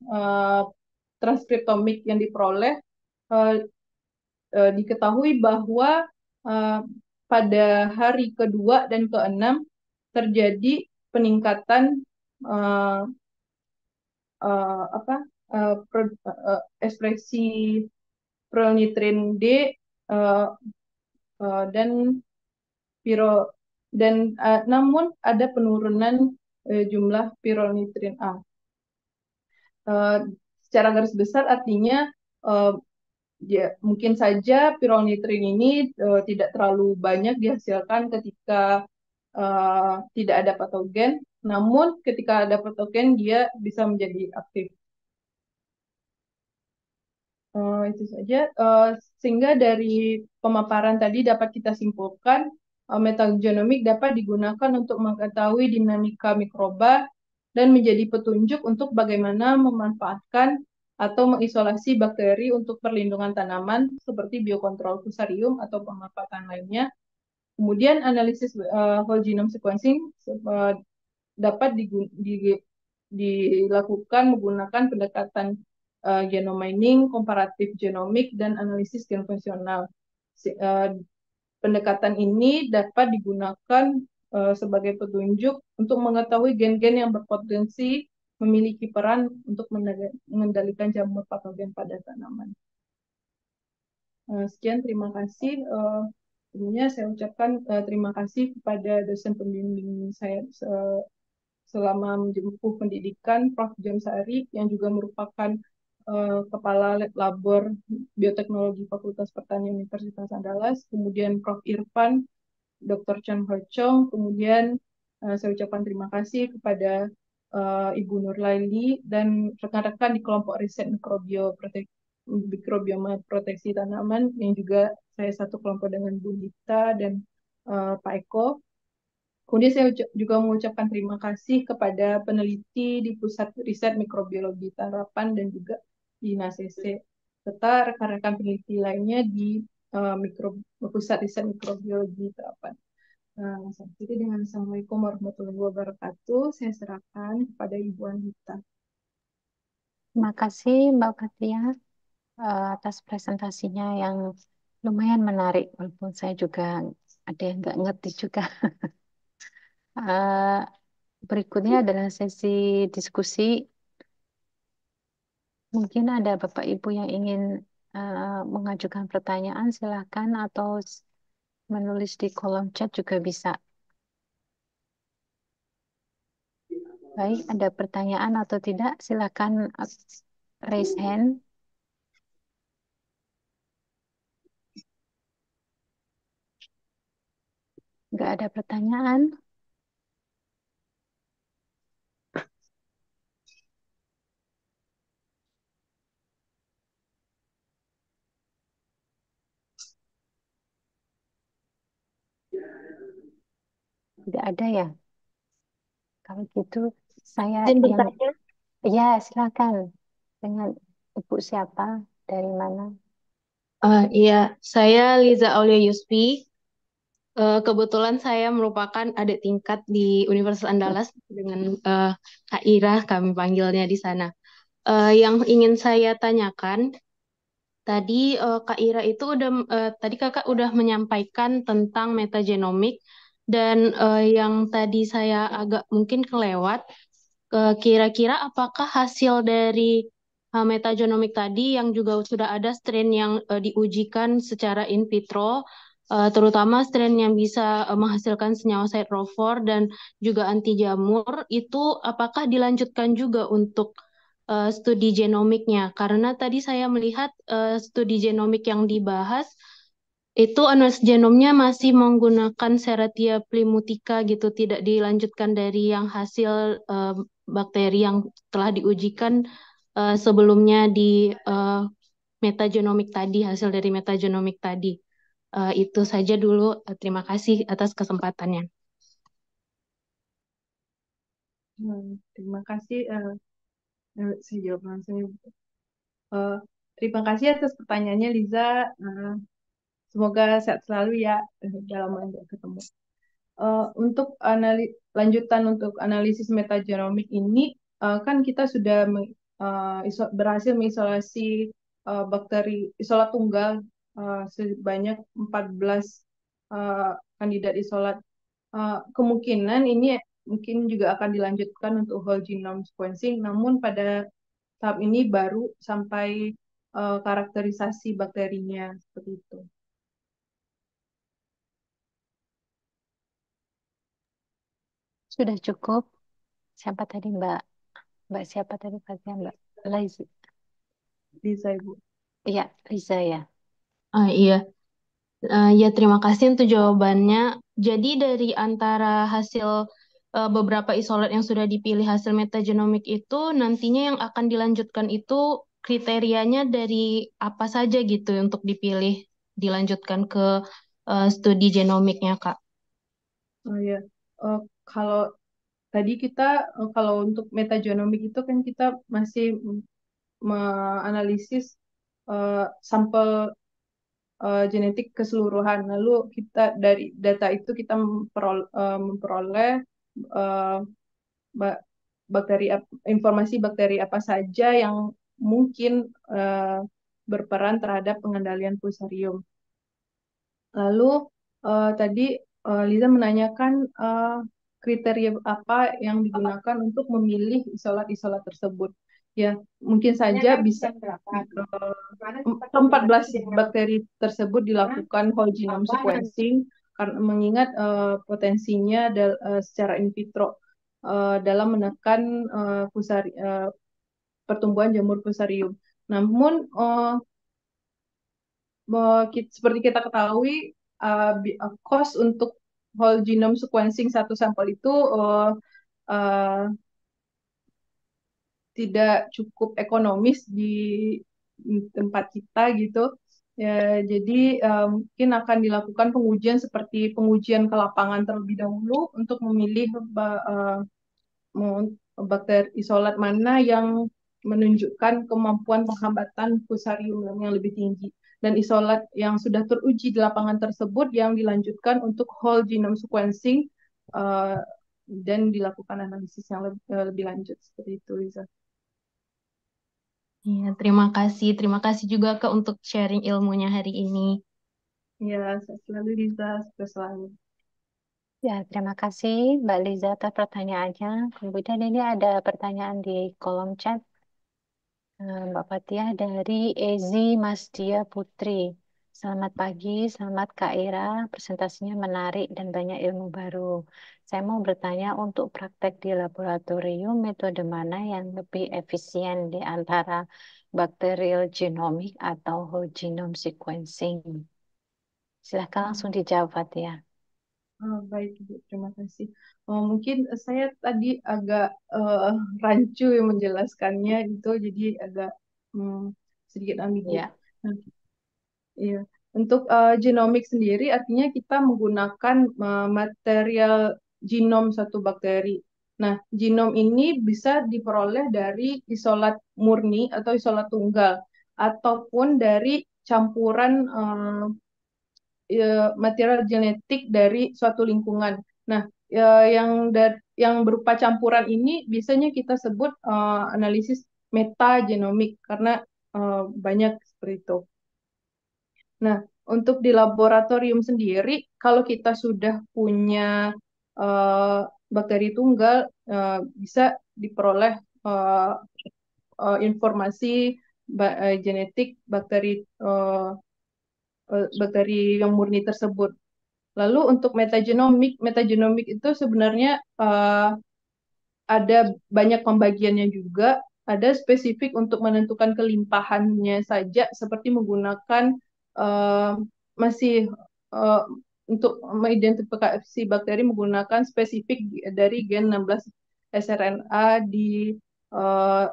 transkriptomik yang diperoleh, diketahui bahwa pada hari kedua dan keenam terjadi peningkatan uh, apa ekspresi pironitrin D uh, dan piro dan namun ada penurunan jumlah pironitrin A. Secara garis besar artinya ya, mungkin saja pironitrin ini tidak terlalu banyak dihasilkan ketika tidak ada patogen, namun ketika ada patogen dia bisa menjadi aktif. Itu saja. Sehingga dari pemaparan tadi dapat kita simpulkan metagenomik dapat digunakan untuk mengetahui dinamika mikroba dan menjadi petunjuk untuk bagaimana memanfaatkan atau mengisolasi bakteri untuk perlindungan tanaman seperti biokontrol fusarium atau pemanfaatan lainnya. Kemudian analisis whole genome sequencing dapat dilakukan menggunakan pendekatan genome mining, komparatif genomik, dan analisis gen fungsional. Pendekatan ini dapat digunakan sebagai petunjuk untuk mengetahui gen-gen yang berpotensi memiliki peran untuk mengendalikan jamur patogen pada tanaman. Sekian, terima kasih. Sebelumnya saya ucapkan terima kasih kepada dosen pembimbing saya selama menjempuh pendidikan, Prof. James Ari, yang juga merupakan Kepala Labor Bioteknologi Fakultas Pertanian Universitas Andalas, kemudian Prof. Irfan, Dr. Chan Ho Chong, kemudian saya ucapkan terima kasih kepada Ibu Nurlaili dan rekan-rekan di kelompok riset mikrobioma proteksi tanaman yang juga saya satu kelompok dengan Bu Dita dan Pak Eko. Kemudian saya juga mengucapkan terima kasih kepada peneliti di Pusat Riset Mikrobiologi Tarapan dan juga di NACC, serta rekan-rekan peneliti lainnya di Pusat Riset Mikrobiologi Tarapan. Jadi dengan Assalamualaikum warahmatullahi wabarakatuh, saya serahkan kepada Ibu Anita. Terima kasih Mbak Katia atas presentasinya yang lumayan menarik, walaupun saya juga ada yang nggak ngerti juga. Berikutnya adalah sesi diskusi. Mungkin ada Bapak Ibu yang ingin mengajukan pertanyaan, silakan, atau menulis di kolom chat juga bisa. Baik, ada pertanyaan atau tidak? Silakan raise hand. Nggak ada pertanyaan. Tidak ada ya? Kalau gitu, saya Izin yang... bertanya. Ya, silakan. Dengan Ibu siapa? Dari mana? Iya, saya Liza Aulia Yuspi. Kebetulan saya merupakan adik tingkat di Universitas Andalas dengan Kak Ira, kami panggilnya di sana. Yang ingin saya tanyakan, tadi Kak Ira itu tadi Kakak udah menyampaikan tentang metagenomik dan yang tadi saya agak mungkin kelewat, kira-kira apakah hasil dari metagenomik tadi yang juga sudah ada strain yang diujikan secara in vitro, terutama strain yang bisa menghasilkan senyawa siderofor dan juga anti jamur, itu apakah dilanjutkan juga untuk studi genomiknya? Karena tadi saya melihat studi genomik yang dibahas Itu analisis genomnya masih menggunakan Serratia plymutica gitu, tidak dilanjutkan dari yang hasil bakteri yang telah diujikan sebelumnya di metagenomik tadi, hasil dari metagenomik tadi. Itu saja dulu. Terima kasih atas kesempatannya. Terima kasih. Saya jawab langsung. Eh, Terima kasih atas pertanyaannya, Liza. Semoga sehat selalu ya dalam ketemu. Untuk lanjutan untuk analisis metagenomik ini, kan kita sudah berhasil mengisolasi bakteri isolat tunggal sebanyak 14 kandidat isolat. Kemungkinan ini mungkin juga akan dilanjutkan untuk whole genome sequencing, namun pada tahap ini baru sampai karakterisasi bakterinya seperti itu. Sudah cukup. Siapa tadi Mbak? Mbak siapa tadi Fatia? Mbak Liza. Bisa, Ibu. Iya, Liza ya. Iya. Ya, terima kasih untuk jawabannya. Jadi dari antara hasil beberapa isolat yang sudah dipilih hasil metagenomik itu, nantinya yang akan dilanjutkan itu kriterianya dari apa saja gitu untuk dipilih, dilanjutkan ke studi genomiknya, Kak. Oh ya, Eh, kalau tadi kita kalau untuk metagenomik itu kan kita masih menganalisis sampel genetik keseluruhan. Lalu kita dari data itu kita memperoleh eh, ba- informasi bakteri apa saja yang mungkin eh, berperan terhadap pengendalian fusarium. Lalu tadi Liza menanyakan kriteria apa yang digunakan untuk memilih isolat-isolat tersebut. Ya, mungkin saja bisa 14 bakteri tersebut dilakukan whole genome sequencing karena mengingat potensinya secara in vitro dalam menekan pertumbuhan jamur fusarium. Namun seperti kita ketahui, cost untuk whole genome sequencing satu sampel itu uh, tidak cukup ekonomis di tempat kita gitu. Ya, jadi mungkin akan dilakukan pengujian seperti pengujian ke lapangan terlebih dahulu untuk memilih bakteri isolat mana yang menunjukkan kemampuan penghambatan fusarium yang lebih tinggi. Dan isolat yang sudah teruji di lapangan tersebut yang dilanjutkan untuk whole genome sequencing uh, dan dilakukan analisis yang lebih lanjut seperti itu, Lisa. Iya, terima kasih. Terima kasih juga Kak untuk sharing ilmunya hari ini. Ya, selalu Lisa, selalu. Ya, terima kasih Mbak Liza atas pertanyaannya. Kemudian ini ada pertanyaan di kolom chat. Mbak Fatia dari Ezi Masdia Putri. Selamat pagi, selamat Kak Ira. Presentasinya menarik dan banyak ilmu baru. Saya mau bertanya untuk praktek di laboratorium, metode mana yang lebih efisien di antara bacterial genomic atau whole genome sequencing? Silahkan langsung dijawab, Fatia. Baik, Ibu. Terima kasih. Mungkin saya tadi agak rancu yang menjelaskannya itu, jadi agak sedikit ambigu. Ya. Nah, iya. Untuk genomik sendiri artinya kita menggunakan material genom satu bakteri. Nah, genom ini bisa diperoleh dari isolat murni atau isolat tunggal, ataupun dari campuran material genetik dari suatu lingkungan. Nah, yang berupa campuran ini biasanya kita sebut analisis metagenomik karena banyak seperti itu. Nah, untuk di laboratorium sendiri, kalau kita sudah punya uh, bakteri tunggal, bisa diperoleh uh, informasi genetik bakteri yang murni tersebut. Lalu untuk metagenomik itu sebenarnya ada banyak pembagiannya juga. Ada spesifik untuk menentukan kelimpahannya saja, seperti menggunakan uh, masih eh, untuk mengidentifikasi bakteri menggunakan spesifik dari gen 16 sRNA di eh,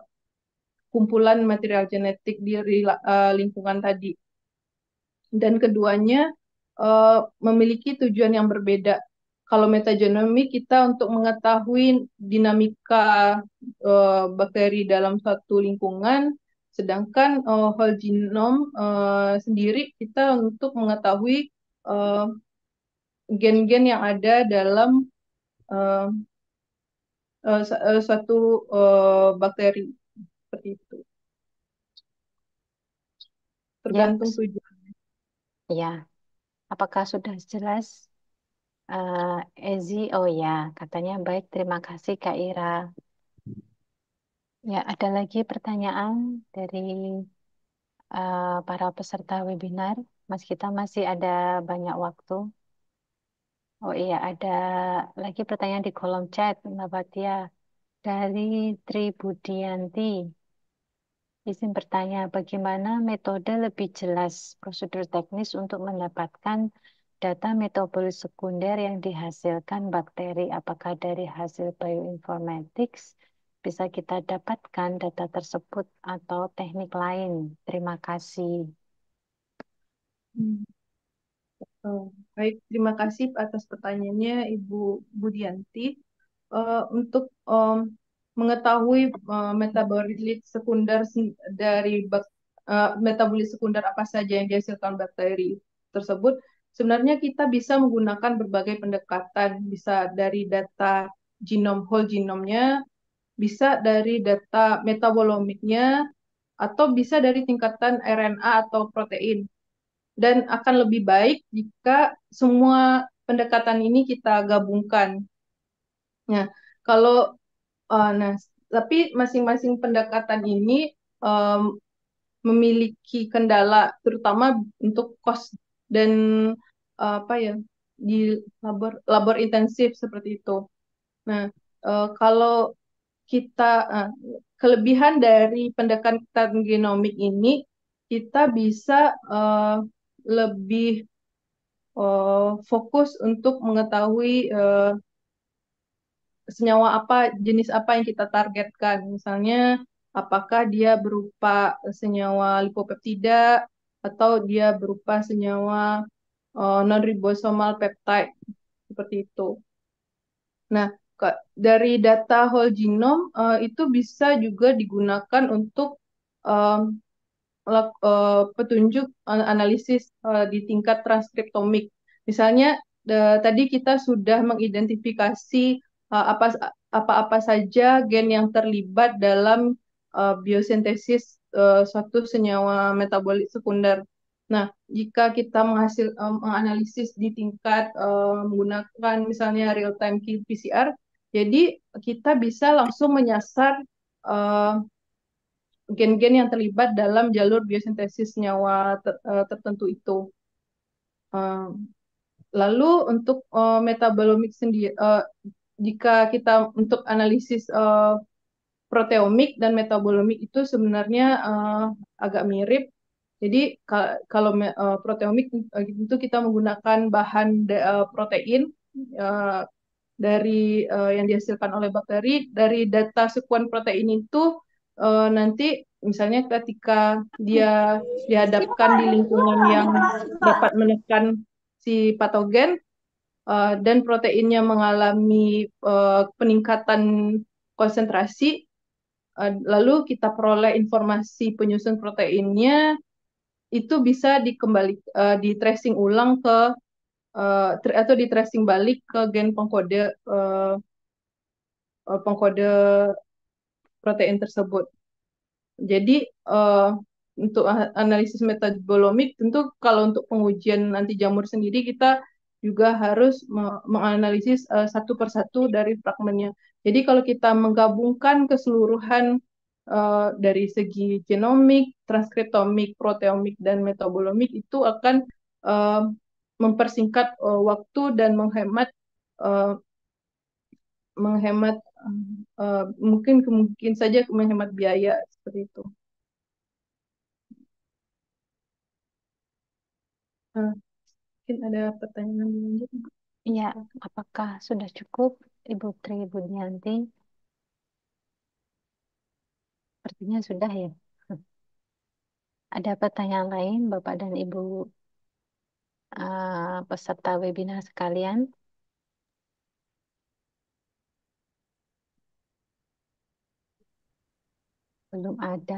kumpulan material genetik di lingkungan tadi. Dan keduanya memiliki tujuan yang berbeda. Kalau metagenomik kita untuk mengetahui dinamika bakteri dalam suatu lingkungan, sedangkan whole genome sendiri kita untuk mengetahui eh, gen-gen yang ada dalam eh, suatu bakteri seperti itu. Ya, Tergantung tujuan. ya. Apakah sudah jelas, Ezi? Oh ya, katanya baik. Terima kasih, Kak Ira. Ya, ada lagi pertanyaan dari para peserta webinar. Mas, kita masih ada banyak waktu. Oh iya, ada lagi pertanyaan di kolom chat, Mbak Fatia. Dari Tri Budianti. Izin bertanya, bagaimana metode lebih jelas prosedur teknis untuk mendapatkan data metabolis sekunder yang dihasilkan bakteri? Apakah dari hasil bioinformatics bisa kita dapatkan data tersebut atau teknik lain? Terima kasih. Hmm. Baik, terima kasih atas pertanyaannya Ibu Budianti. Untuk mengetahui metabolit sekunder dari metabolit sekunder apa saja yang dihasilkan bakteri tersebut, sebenarnya kita bisa menggunakan berbagai pendekatan, bisa dari data whole genomnya, bisa dari data metabolomiknya, atau bisa dari tingkatan RNA atau protein. Dan akan lebih baik jika semua pendekatan ini kita gabungkan. Nah, kalau nah, tapi masing-masing pendekatan ini em, memiliki kendala, terutama untuk cost dan apa ya, di labor intensif seperti itu. Nah, kalau kita kelebihan dari pendekatan genomik ini, kita bisa lebih fokus untuk mengetahui senyawa apa, jenis apa yang kita targetkan. Misalnya, apakah dia berupa senyawa lipopeptida atau dia berupa senyawa non-ribosomal peptide, seperti itu. Nah, dari data whole genome itu bisa juga digunakan untuk um, petunjuk analisis di tingkat transkriptomik. Misalnya tadi kita sudah mengidentifikasi apa-apa saja gen yang terlibat dalam biosintesis suatu senyawa metabolit sekunder. Nah, jika kita menganalisis di tingkat menggunakan misalnya real-time qPCR, jadi kita bisa langsung menyasar uh, gen-gen yang terlibat dalam jalur biosintesis nyawa tertentu itu. Uh, Lalu untuk metabolomik sendiri, jika kita untuk analisis proteomik dan metabolomik itu sebenarnya agak mirip. Jadi kalau proteomik itu kita menggunakan bahan protein uh, dari yang dihasilkan oleh bakteri. Dari data sekuen protein itu nanti misalnya ketika dia dihadapkan di lingkungan yang dapat menekan si patogen dan proteinnya mengalami peningkatan konsentrasi, lalu kita peroleh informasi penyusun proteinnya, itu bisa di tracing ulang ke atau di tracing balik ke gen pengkode protein tersebut. Jadi untuk analisis metabolomik tentu kalau untuk pengujian nanti jamur sendiri kita juga harus menganalisis satu persatu dari fragmennya. Jadi kalau kita menggabungkan keseluruhan dari segi genomik, transkriptomik, proteomik, dan metabolomik itu akan uh, mempersingkat waktu dan uh, menghemat mungkin saja menghemat biaya seperti itu. Mungkin ada pertanyaan lanjut, Bu? Iya, Silakan. apakah sudah cukup, Ibu Tri Budianti? Sepertinya sudah ya. Ada pertanyaan lain, Bapak dan Ibu peserta webinar sekalian? Belum ada.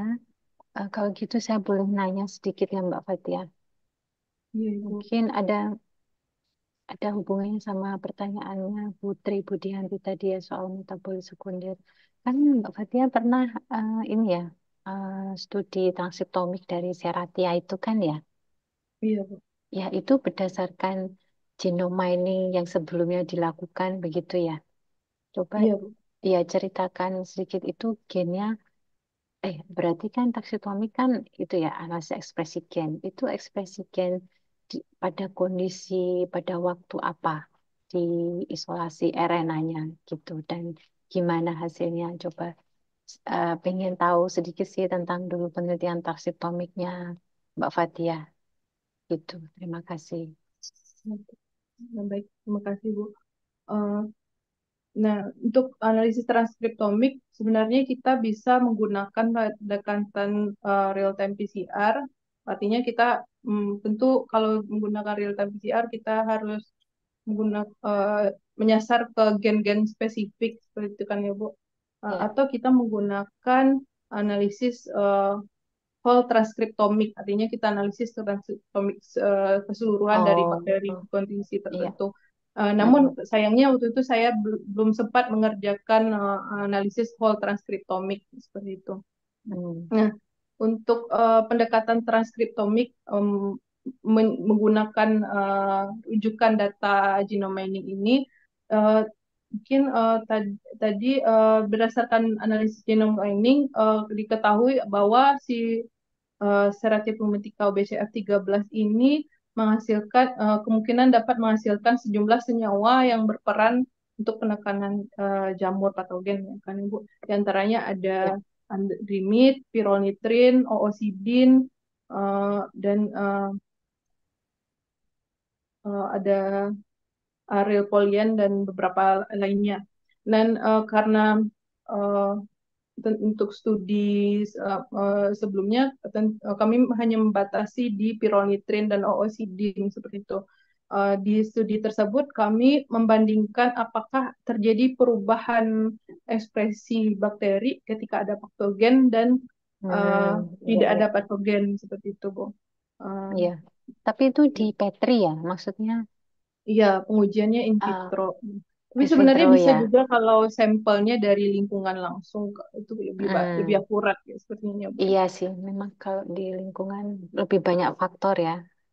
Kalau gitu saya boleh nanya sedikit ya Mbak Fatia. Iya, Ibu. Mungkin ada hubungannya sama pertanyaannya Putri Budianti tadi ya soal metabolis sekunder. Kan Mbak Fatia pernah ini ya studi transkriptomik dari Seratia itu kan ya? Iya, Bu. Ya itu berdasarkan genome mining yang sebelumnya dilakukan begitu ya. Coba Iya, Bu. ya ceritakan sedikit itu gennya. Berarti kan taksonomi kan itu ya analisis ekspresi gen. Itu ekspresi gen pada kondisi pada waktu apa di isolasi RNA-nya gitu dan gimana hasilnya? Coba pengen tahu sedikit sih tentang dulu penelitian taksonomiknya Mbak Fatia gitu. Terima kasih. Nah, baik, terima kasih, Bu. Eh, Nah, untuk analisis transkriptomik, sebenarnya kita bisa menggunakan pendekatan real time PCR. Artinya kita tentu kalau menggunakan real time PCR kita harus menggunakan menyasar ke gen-gen spesifik seperti itu kan ya Bu. Ya. Atau kita menggunakan analisis whole transkriptomik, artinya kita analisis transkriptomik keseluruhan dari Oh, bakteri kondisi iya. tertentu. Namun Mm-mm. sayangnya waktu itu saya belum sempat mengerjakan analisis whole transkriptomik seperti itu. Mm. Nah, untuk pendekatan transkriptomik menggunakan rujukan data genome mining ini, uh, mungkin tadi berdasarkan analisis genome mining diketahui bahwa si Serratia pulmitica BCF13 ini kemungkinan dapat menghasilkan sejumlah senyawa yang berperan untuk penekanan jamur patogen ya kan Ibu. Di antaranya Ya. ada andrimid, pironitrin, oosidin, dan ada Ariel Polian dan beberapa lainnya. Dan karena uh, untuk studi sebelumnya kami hanya membatasi di pironitrin dan oosidin seperti itu. Di studi tersebut kami membandingkan apakah terjadi perubahan ekspresi bakteri ketika ada patogen dan uh, Iya, tidak iya. ada patogen seperti itu, Bu. Uh, Iya. Tapi itu di Petri ya, maksudnya Iya, pengujiannya in uh, vitro. Tapi in sebenarnya vitro bisa ya. juga kalau sampelnya dari lingkungan langsung, itu lebih Hmm, akurat ya sepertinya, Bu. iya sih, memang kalau di lingkungan lebih banyak faktor ya.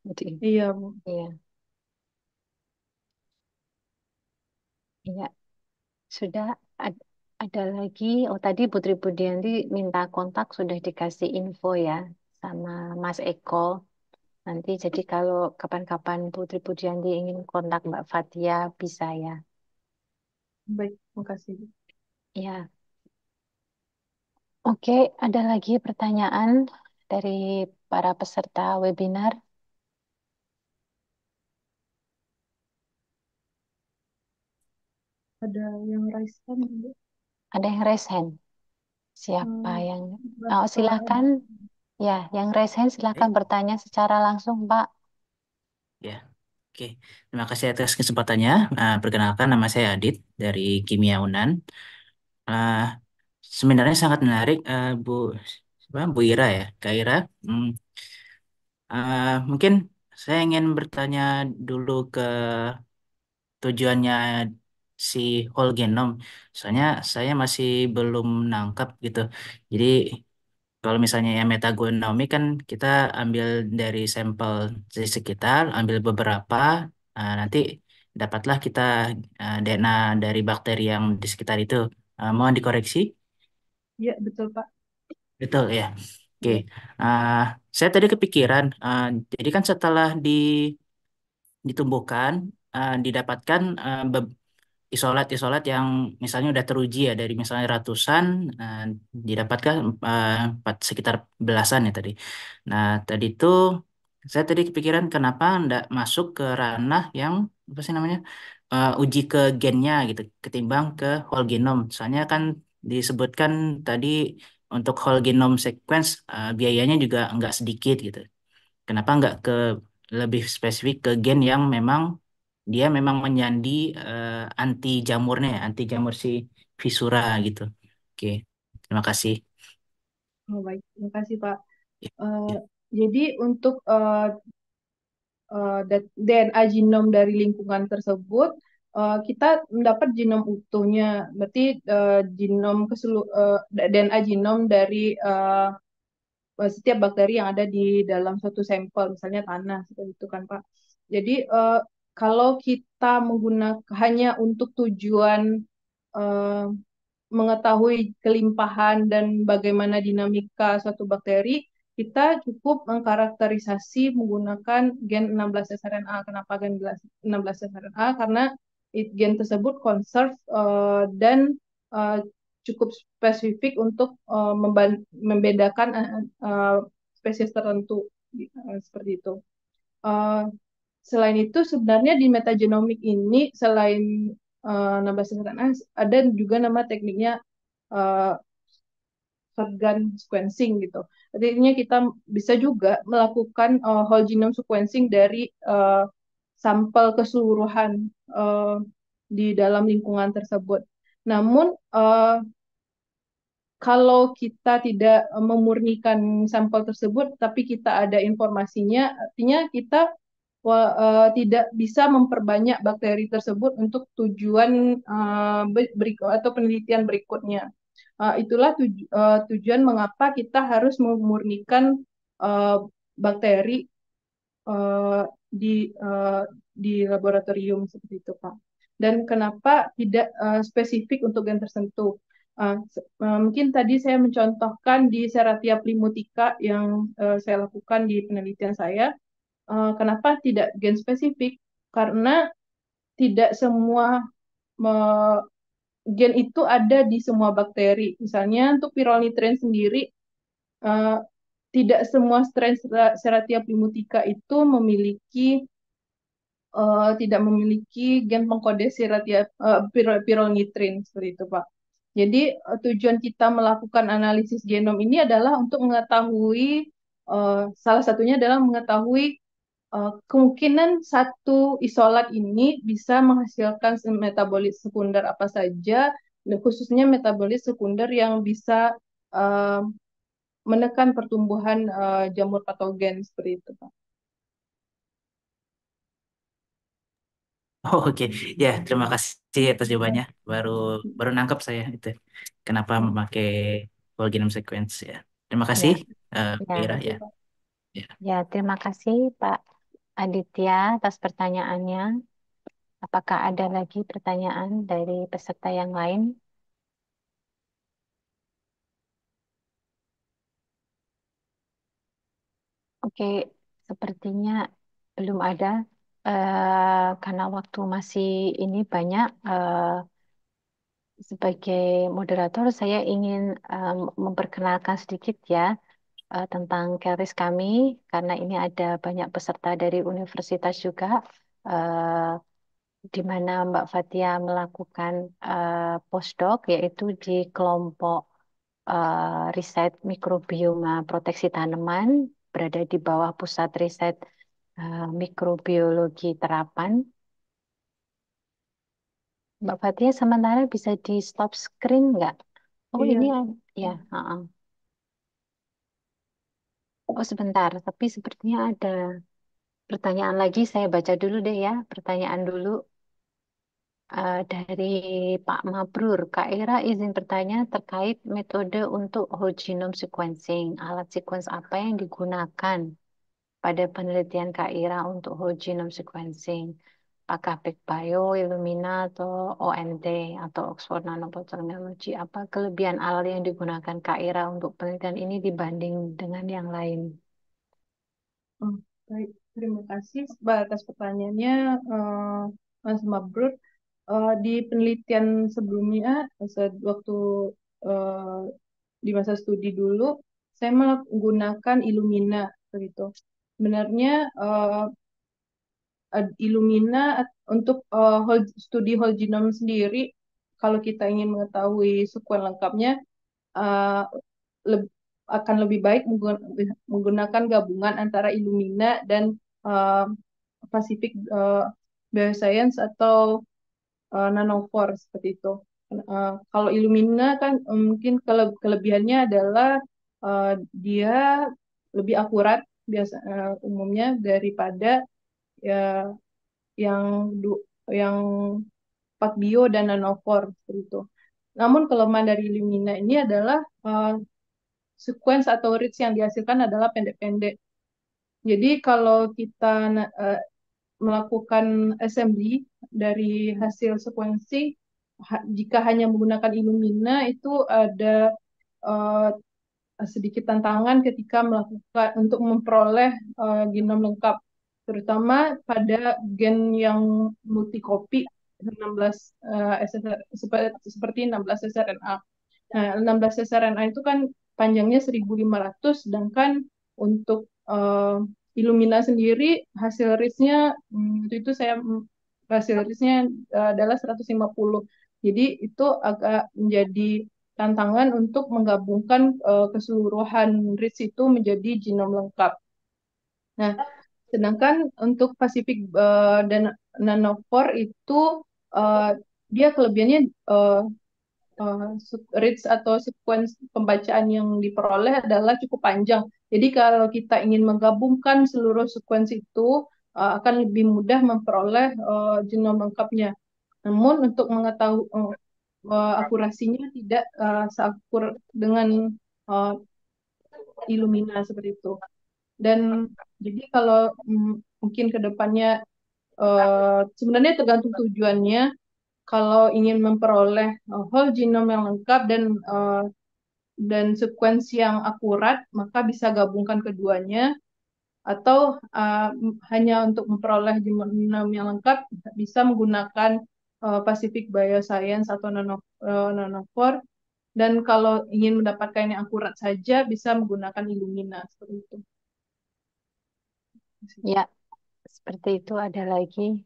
Jadi, Iya, Bu. iya, iya. Sudah ad- ada lagi. Oh, tadi Putri Budianti minta kontak sudah dikasih info ya sama Mas Eko. Nanti jadi kalau kapan-kapan Putri Budianti ingin kontak Mbak Fatia bisa ya. Baik, terima kasih, Bu. Ya, oke. Ada lagi pertanyaan dari para peserta webinar? Ada yang raise hand, Bu. Ada yang raise hand? Siapa Hmm, yang? Oh, Bapak, silakan. Ya, yang raise hand silakan Eh, bertanya secara langsung, Pak. Ya, oke. Terima kasih atas kesempatannya. Perkenalkan, nama saya Adit dari Kimia Unan. Ah, Sebenarnya sangat menarik, Bu Ira ya, Kak Ira. Hmm, Mungkin saya ingin bertanya dulu ke tujuannya si whole genome. Soalnya saya masih belum nangkap gitu. Jadi kalau misalnya yang metagenomic kan kita ambil dari sampel di sekitar, ambil beberapa, nanti dapatlah kita DNA dari bakteri yang di sekitar itu. Mohon dikoreksi, ya betul Pak. betul ya. Oke. Ya, Ah, saya tadi kepikiran, jadi kan setelah ditumbuhkan, didapatkan isolat-isolat yang misalnya udah teruji ya dari misalnya ratusan, eh, didapatkan sekitar belasan ya tadi. Nah, tadi itu Saya tadi kepikiran kenapa ndak masuk ke ranah yang apa sih namanya uji ke gennya gitu, ketimbang ke whole genome. Soalnya kan disebutkan tadi untuk whole genome sequence biayanya juga nggak sedikit gitu. Kenapa nggak ke lebih spesifik ke gen yang memang dia memang menyandi anti jamurnya, anti jamur si visura gitu. Oke, terima kasih. Oh, baik, terima kasih Pak. Ya, Eh, ya. jadi untuk DNA genom dari lingkungan tersebut, kita mendapat genom utuhnya. Berarti DNA genom dari setiap bakteri yang ada di dalam suatu sampel, misalnya tanah, seperti itu kan Pak. Jadi kalau kita menggunakan hanya untuk tujuan eh, mengetahui kelimpahan dan bagaimana dinamika suatu bakteri, kita cukup mengkarakterisasi menggunakan gen 16 srna. Kenapa gen 16 srna? Karena gen tersebut conserve dan uh, cukup spesifik untuk membedakan spesies tertentu seperti itu. Uh, Selain itu, sebenarnya di metagenomik ini selain 16 srna ada juga nama tekniknya uh, shotgun sequencing gitu. Artinya kita bisa juga melakukan whole genome sequencing dari sampel keseluruhan uh, di dalam lingkungan tersebut. Namun kalau kita tidak memurnikan sampel tersebut, tapi kita ada informasinya, artinya kita tidak bisa memperbanyak bakteri tersebut untuk tujuan berikut atau penelitian berikutnya. Itulah tujuan mengapa kita harus memurnikan uh, bakteri uh, di uh, di laboratorium seperti itu, Pak. Dan kenapa tidak spesifik untuk gen tertentu? Mungkin tadi saya mencontohkan di Serratia plimutica yang saya lakukan di penelitian saya. Kenapa tidak gen spesifik? Karena tidak semua gen itu ada di semua bakteri. Misalnya untuk pyrrolnitrine sendiri, uh, tidak semua strain Serratia plimutica itu tidak memiliki gen pengkode pyrrolnitrine seperti itu, Pak. Jadi tujuan kita melakukan analisis genom ini adalah untuk mengetahui salah satunya adalah mengetahui kemungkinan satu isolat ini bisa menghasilkan metabolit sekunder apa saja, dan khususnya metabolit sekunder yang bisa uh, menekan pertumbuhan jamur patogen seperti itu, Pak. Oh, oke. Ya, terima kasih atas jawabannya. Baru baru nangkep saya itu. Kenapa memakai whole genome sequence ya. Terima kasih, Ya, Bu ya, Ira Oke, ya. Pak. Ya. ya. Terima kasih Pak Aditya atas pertanyaannya. Apakah ada lagi pertanyaan dari peserta yang lain? Oke, sepertinya belum ada. Karena waktu masih ini banyak, sebagai moderator saya ingin memperkenalkan sedikit ya tentang keris kami, karena ini ada banyak peserta dari universitas juga, eh, di mana Mbak Fatia melakukan postdoc, yaitu di kelompok riset mikrobioma proteksi tanaman, berada di bawah pusat riset mikrobiologi terapan. Mbak Fatia sementara bisa di stop screen nggak? Oh Iya, ini ya, heeh. Oh sebentar, tapi sepertinya ada pertanyaan lagi. Saya baca dulu deh ya, pertanyaan dulu. Dari Pak Mabrur. Kak Ira izin bertanya terkait metode untuk whole genome sequencing. Alat sequence apa yang digunakan pada penelitian Kak Ira untuk whole genome sequencing? Apakah PacBio, Illumina, atau ONT, atau Oxford Nanotechnology? Apa kelebihan alat yang digunakan Kak Ira untuk penelitian ini dibanding dengan yang lain? oh, baik. Terima kasih Mbak atas pertanyaannya, Mas Mabrur. Di penelitian sebelumnya, waktu di masa studi dulu, saya menggunakan Illumina begitu. sebenarnya Illumina untuk studi whole genome sendiri, kalau kita ingin mengetahui sekuen lengkapnya, uh, leb- akan lebih baik menggunakan gabungan antara Illumina dan uh, Pacific Bioscience atau Nanowar seperti itu. Kalau Illumina kan mungkin kelebihannya adalah dia lebih akurat umumnya daripada ya, yang yang PacBio dan Nanowar seperti itu. Namun kelemahan dari Illumina ini adalah sequence atau reads yang dihasilkan adalah pendek-pendek. Jadi kalau kita uh, melakukan assembly dari hasil sequencing, jika hanya menggunakan Illumina itu ada uh, sedikit tantangan ketika melakukan untuk memperoleh genom lengkap, terutama pada gen yang multikopi 16 SSR, seperti 16 sRNA. Nah, 16 sRNA itu kan panjangnya 1.500, sedangkan untuk Illumina sendiri hasil reads-nya itu saya hasil reads-nya adalah 150. Jadi itu agak menjadi tantangan untuk menggabungkan keseluruhan reads itu menjadi genom lengkap. Nah, sedangkan untuk Pacific dan Nanowar itu uh, dia kelebihannya reads atau sequence pembacaan yang diperoleh adalah cukup panjang. Jadi kalau kita ingin menggabungkan seluruh sequence itu akan lebih mudah memperoleh genom lengkapnya. Namun untuk mengetahui akurasinya tidak seakur dengan uh, Illumina seperti itu. Dan jadi kalau mungkin ke depannya sebenarnya tergantung tujuannya. Kalau ingin memperoleh whole genome yang lengkap dan sequence yang akurat, maka bisa gabungkan keduanya. Atau hanya untuk memperoleh genome yang lengkap, bisa menggunakan Pacific Bioscience atau Nanowar. Dan kalau ingin mendapatkan yang akurat saja, bisa menggunakan Illumina seperti itu. Ya, seperti itu ada lagi.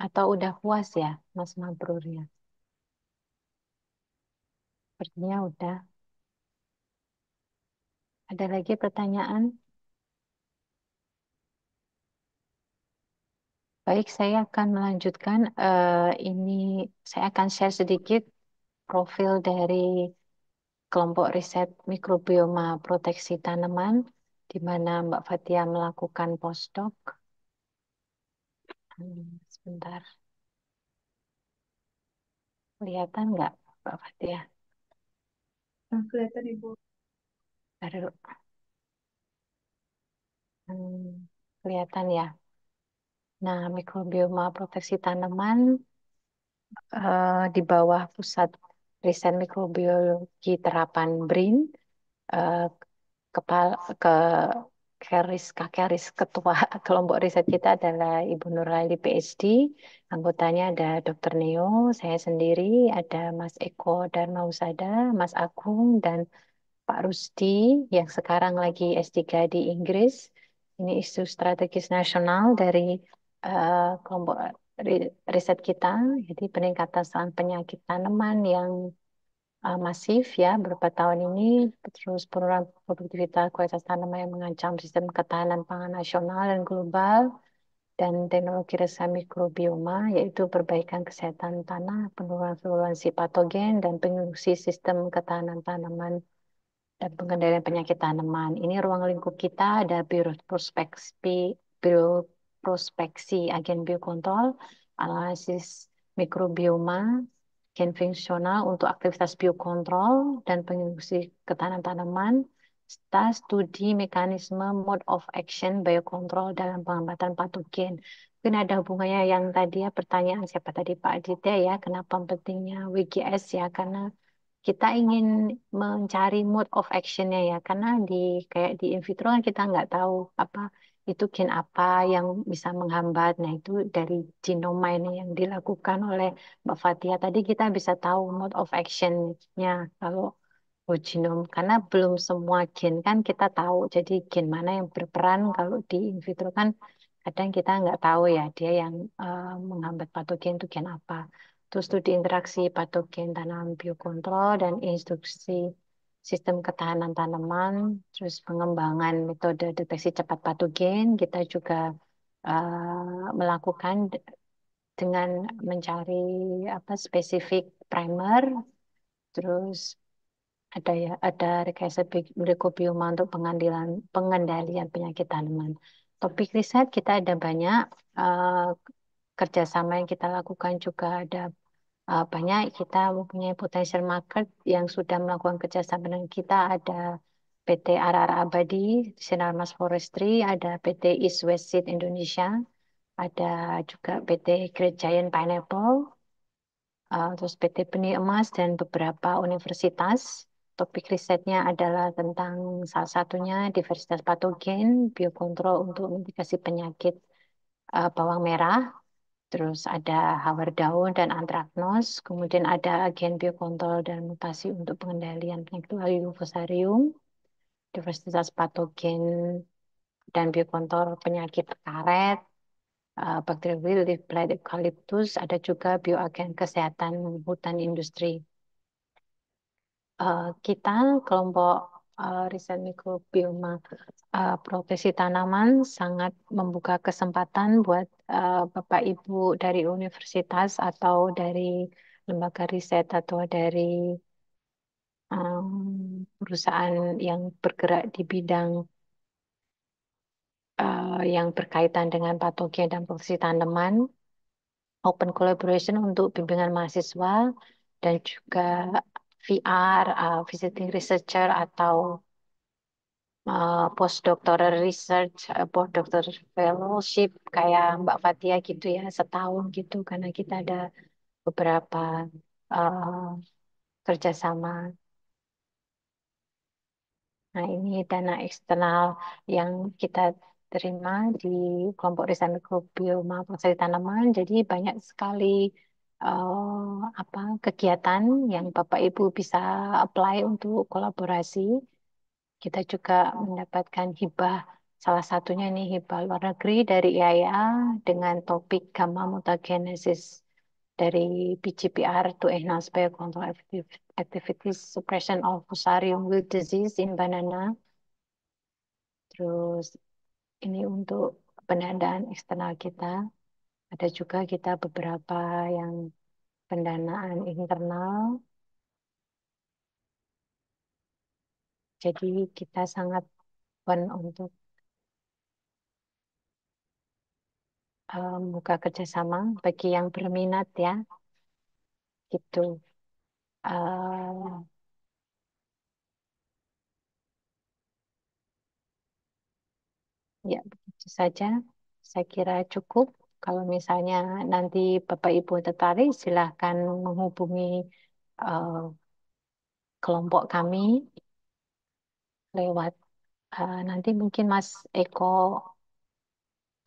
Atau udah puas ya, Mas Mabrur ya? Sepertinya udah. Ada lagi pertanyaan? Baik, saya akan melanjutkan. Ini saya akan share sedikit profil dari kelompok riset mikrobioma proteksi tanaman, di mana Mbak Fatia melakukan postdoc. Sebentar, kelihatan nggak Mbak Fatia? Kelihatan Ibu. Baru, kelihatan ya. Nah, mikrobioma proteksi tanaman di bawah Pusat Riset Mikrobiologi Terapan BRIN, eh, kepala ke Kakeris Ketua kelompok riset kita adalah Ibu Nurlaili PhD, anggotanya ada Dr. Neo, saya sendiri, ada Mas Eko Darmausada, Mas Agung, dan Pak Rusdi yang sekarang lagi S3 di Inggris. Ini isu strategis nasional dari kelompok riset kita, jadi peningkatan serangan penyakit tanaman yang masif ya beberapa tahun ini, terus penurunan produktivitas kualitas tanaman yang mengancam sistem ketahanan pangan nasional dan global, dan teknologi resa mikrobioma, yaitu perbaikan kesehatan tanah, penurunan virulensi patogen, dan pengurusi sistem ketahanan tanaman dan pengendalian penyakit tanaman. Ini ruang lingkup kita ada bioprospeksi agen biokontrol, analisis mikrobioma, gen fungsional untuk aktivitas biokontrol dan pengurusi ketahanan tanaman, serta studi mekanisme mode of action biokontrol dalam penghambatan patogen. Mungkin ada hubungannya yang tadi ya pertanyaan siapa tadi Pak Aditya ya, kenapa pentingnya WGS ya, karena kita ingin mencari mode of actionnya ya, karena kayak di in vitro kan kita nggak tahu apa itu gen apa yang bisa menghambat. Nah itu dari genoma ini yang dilakukan oleh Mbak Fatia tadi kita bisa tahu mode of actionnya. Kalau whole genome karena belum semua gen kan kita tahu. Jadi gen mana yang berperan kalau di in vitro kan kadang kita nggak tahu ya dia yang menghambat patogen itu gen apa. Terus studi interaksi patogen tanaman biokontrol dan instruksi sistem ketahanan tanaman, terus pengembangan metode deteksi cepat patogen kita juga melakukan dengan mencari apa spesifik primer, terus ada ya, ada rekayasa microbioma untuk pengendalian penyakit tanaman. Topik riset kita ada banyak, kerjasama yang kita lakukan juga ada banyak. Kita mempunyai potential market yang sudah melakukan kerjasama dengan kita. Ada PT Arara Abadi, Sinarmas Forestry, ada PT East West Seed Indonesia, ada juga PT Great Giant Pineapple, terus PT Benih Emas dan beberapa universitas. Topik risetnya adalah tentang salah satunya diversitas patogen, biokontrol untuk mitigasi penyakit bawang merah, terus ada hawar daun dan antraknos, kemudian ada agen biokontrol dan mutasi untuk pengendalian penyakit layu fusarium, diversitas patogen dan biokontrol penyakit karet, bakteri leaf blight eucalyptus, ada juga bioagen kesehatan hutan industri. Kita kelompok riset mikrobioma proteksi tanaman sangat membuka kesempatan buat Bapak Ibu dari universitas atau dari lembaga riset atau dari perusahaan yang bergerak di bidang yang berkaitan dengan patogen dan proteksi tanaman, open collaboration untuk bimbingan mahasiswa dan juga VR, visiting researcher atau postdoctoral research, postdoctoral fellowship kayak Mbak Fatia gitu ya, setahun gitu karena kita ada beberapa uh, kerjasama. Nah, ini dana eksternal yang kita terima di kelompok riset mikrobioma proteksi tanaman. Jadi banyak sekali apa kegiatan yang Bapak Ibu bisa apply untuk kolaborasi. Kita juga mendapatkan hibah, salah satunya nih hibah luar negeri dari IAIA dengan topik gamma mutagenesis dari PGPR to enhance biocontrol activities suppression of Fusarium wilt disease in banana. Terus ini untuk pendanaan eksternal kita. Ada juga kita beberapa yang pendanaan internal. Jadi kita sangat open untuk buka kerjasama bagi yang berminat ya, gitu. Eh, ya, begitu saja. Saya kira cukup. Kalau misalnya nanti Bapak Ibu tertarik, silahkan menghubungi eh, kelompok kami lewat nanti mungkin Mas Eko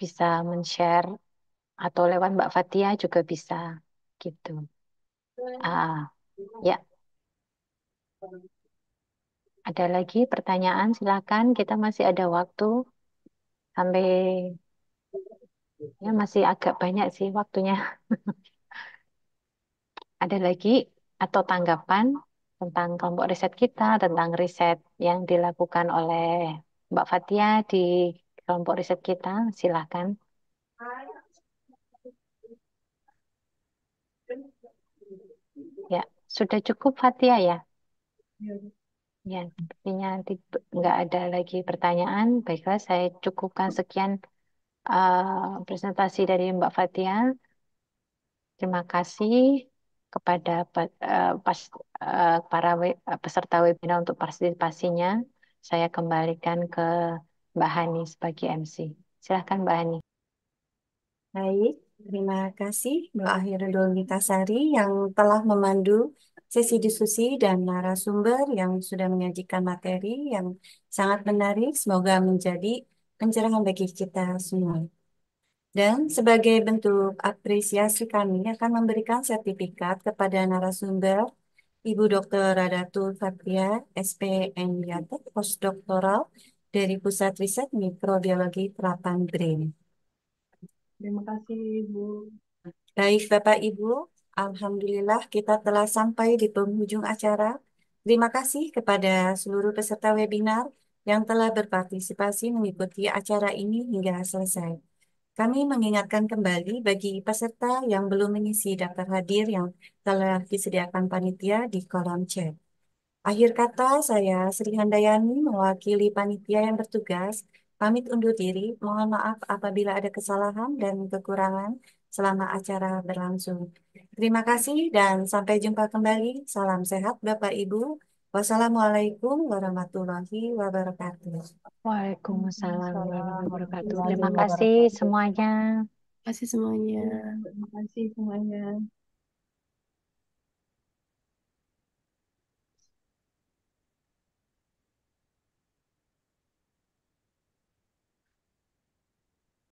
bisa men-share atau lewat Mbak Fatia juga bisa gitu. Ah, ya, ada lagi pertanyaan? Silakan. Kita masih ada waktu sampai ya masih agak banyak sih waktunya. Ada lagi atau tanggapan tentang kelompok riset kita, tentang riset yang dilakukan oleh Mbak Fatia di kelompok riset kita? Silakan. Ya, sudah cukup Fatia ya? Ya, sepertinya nggak ada lagi pertanyaan. Baiklah, saya cukupkan sekian presentasi dari Mbak Fatia. Terima kasih kepada para peserta webinar untuk partisipasinya. Saya kembalikan ke Mbak Hani sebagai MC. Silahkan Mbak Hani. Baik, terima kasih Mbak Ahirul Nikasari yang telah memandu sesi diskusi dan narasumber yang sudah menyajikan materi yang sangat menarik. Semoga menjadi pencerahan bagi kita semua. Dan sebagai bentuk apresiasi kami akan memberikan sertifikat kepada narasumber Ibu Dr. Radatul Fathia, SPMYT, postdoktoral dari Pusat Riset Mikrobiologi Terapan BRIN. Terima kasih, Ibu. Baik, Bapak Ibu, Alhamdulillah kita telah sampai di penghujung acara. Terima kasih kepada seluruh peserta webinar yang telah berpartisipasi mengikuti acara ini hingga selesai. Kami mengingatkan kembali bagi peserta yang belum mengisi daftar hadir yang telah disediakan panitia di kolom chat. Akhir kata, saya Sri Handayani mewakili panitia yang bertugas. Pamit undur diri. Mohon maaf apabila ada kesalahan dan kekurangan selama acara berlangsung. Terima kasih dan sampai jumpa kembali. Salam sehat Bapak Ibu. Wassalamualaikum warahmatullahi wabarakatuh. Waalaikumsalam warahmatullahi wabarakatuh. Terima Waalaikumsalam kasih warahmatullahi semuanya. Terima kasih semuanya. Terima kasih semuanya.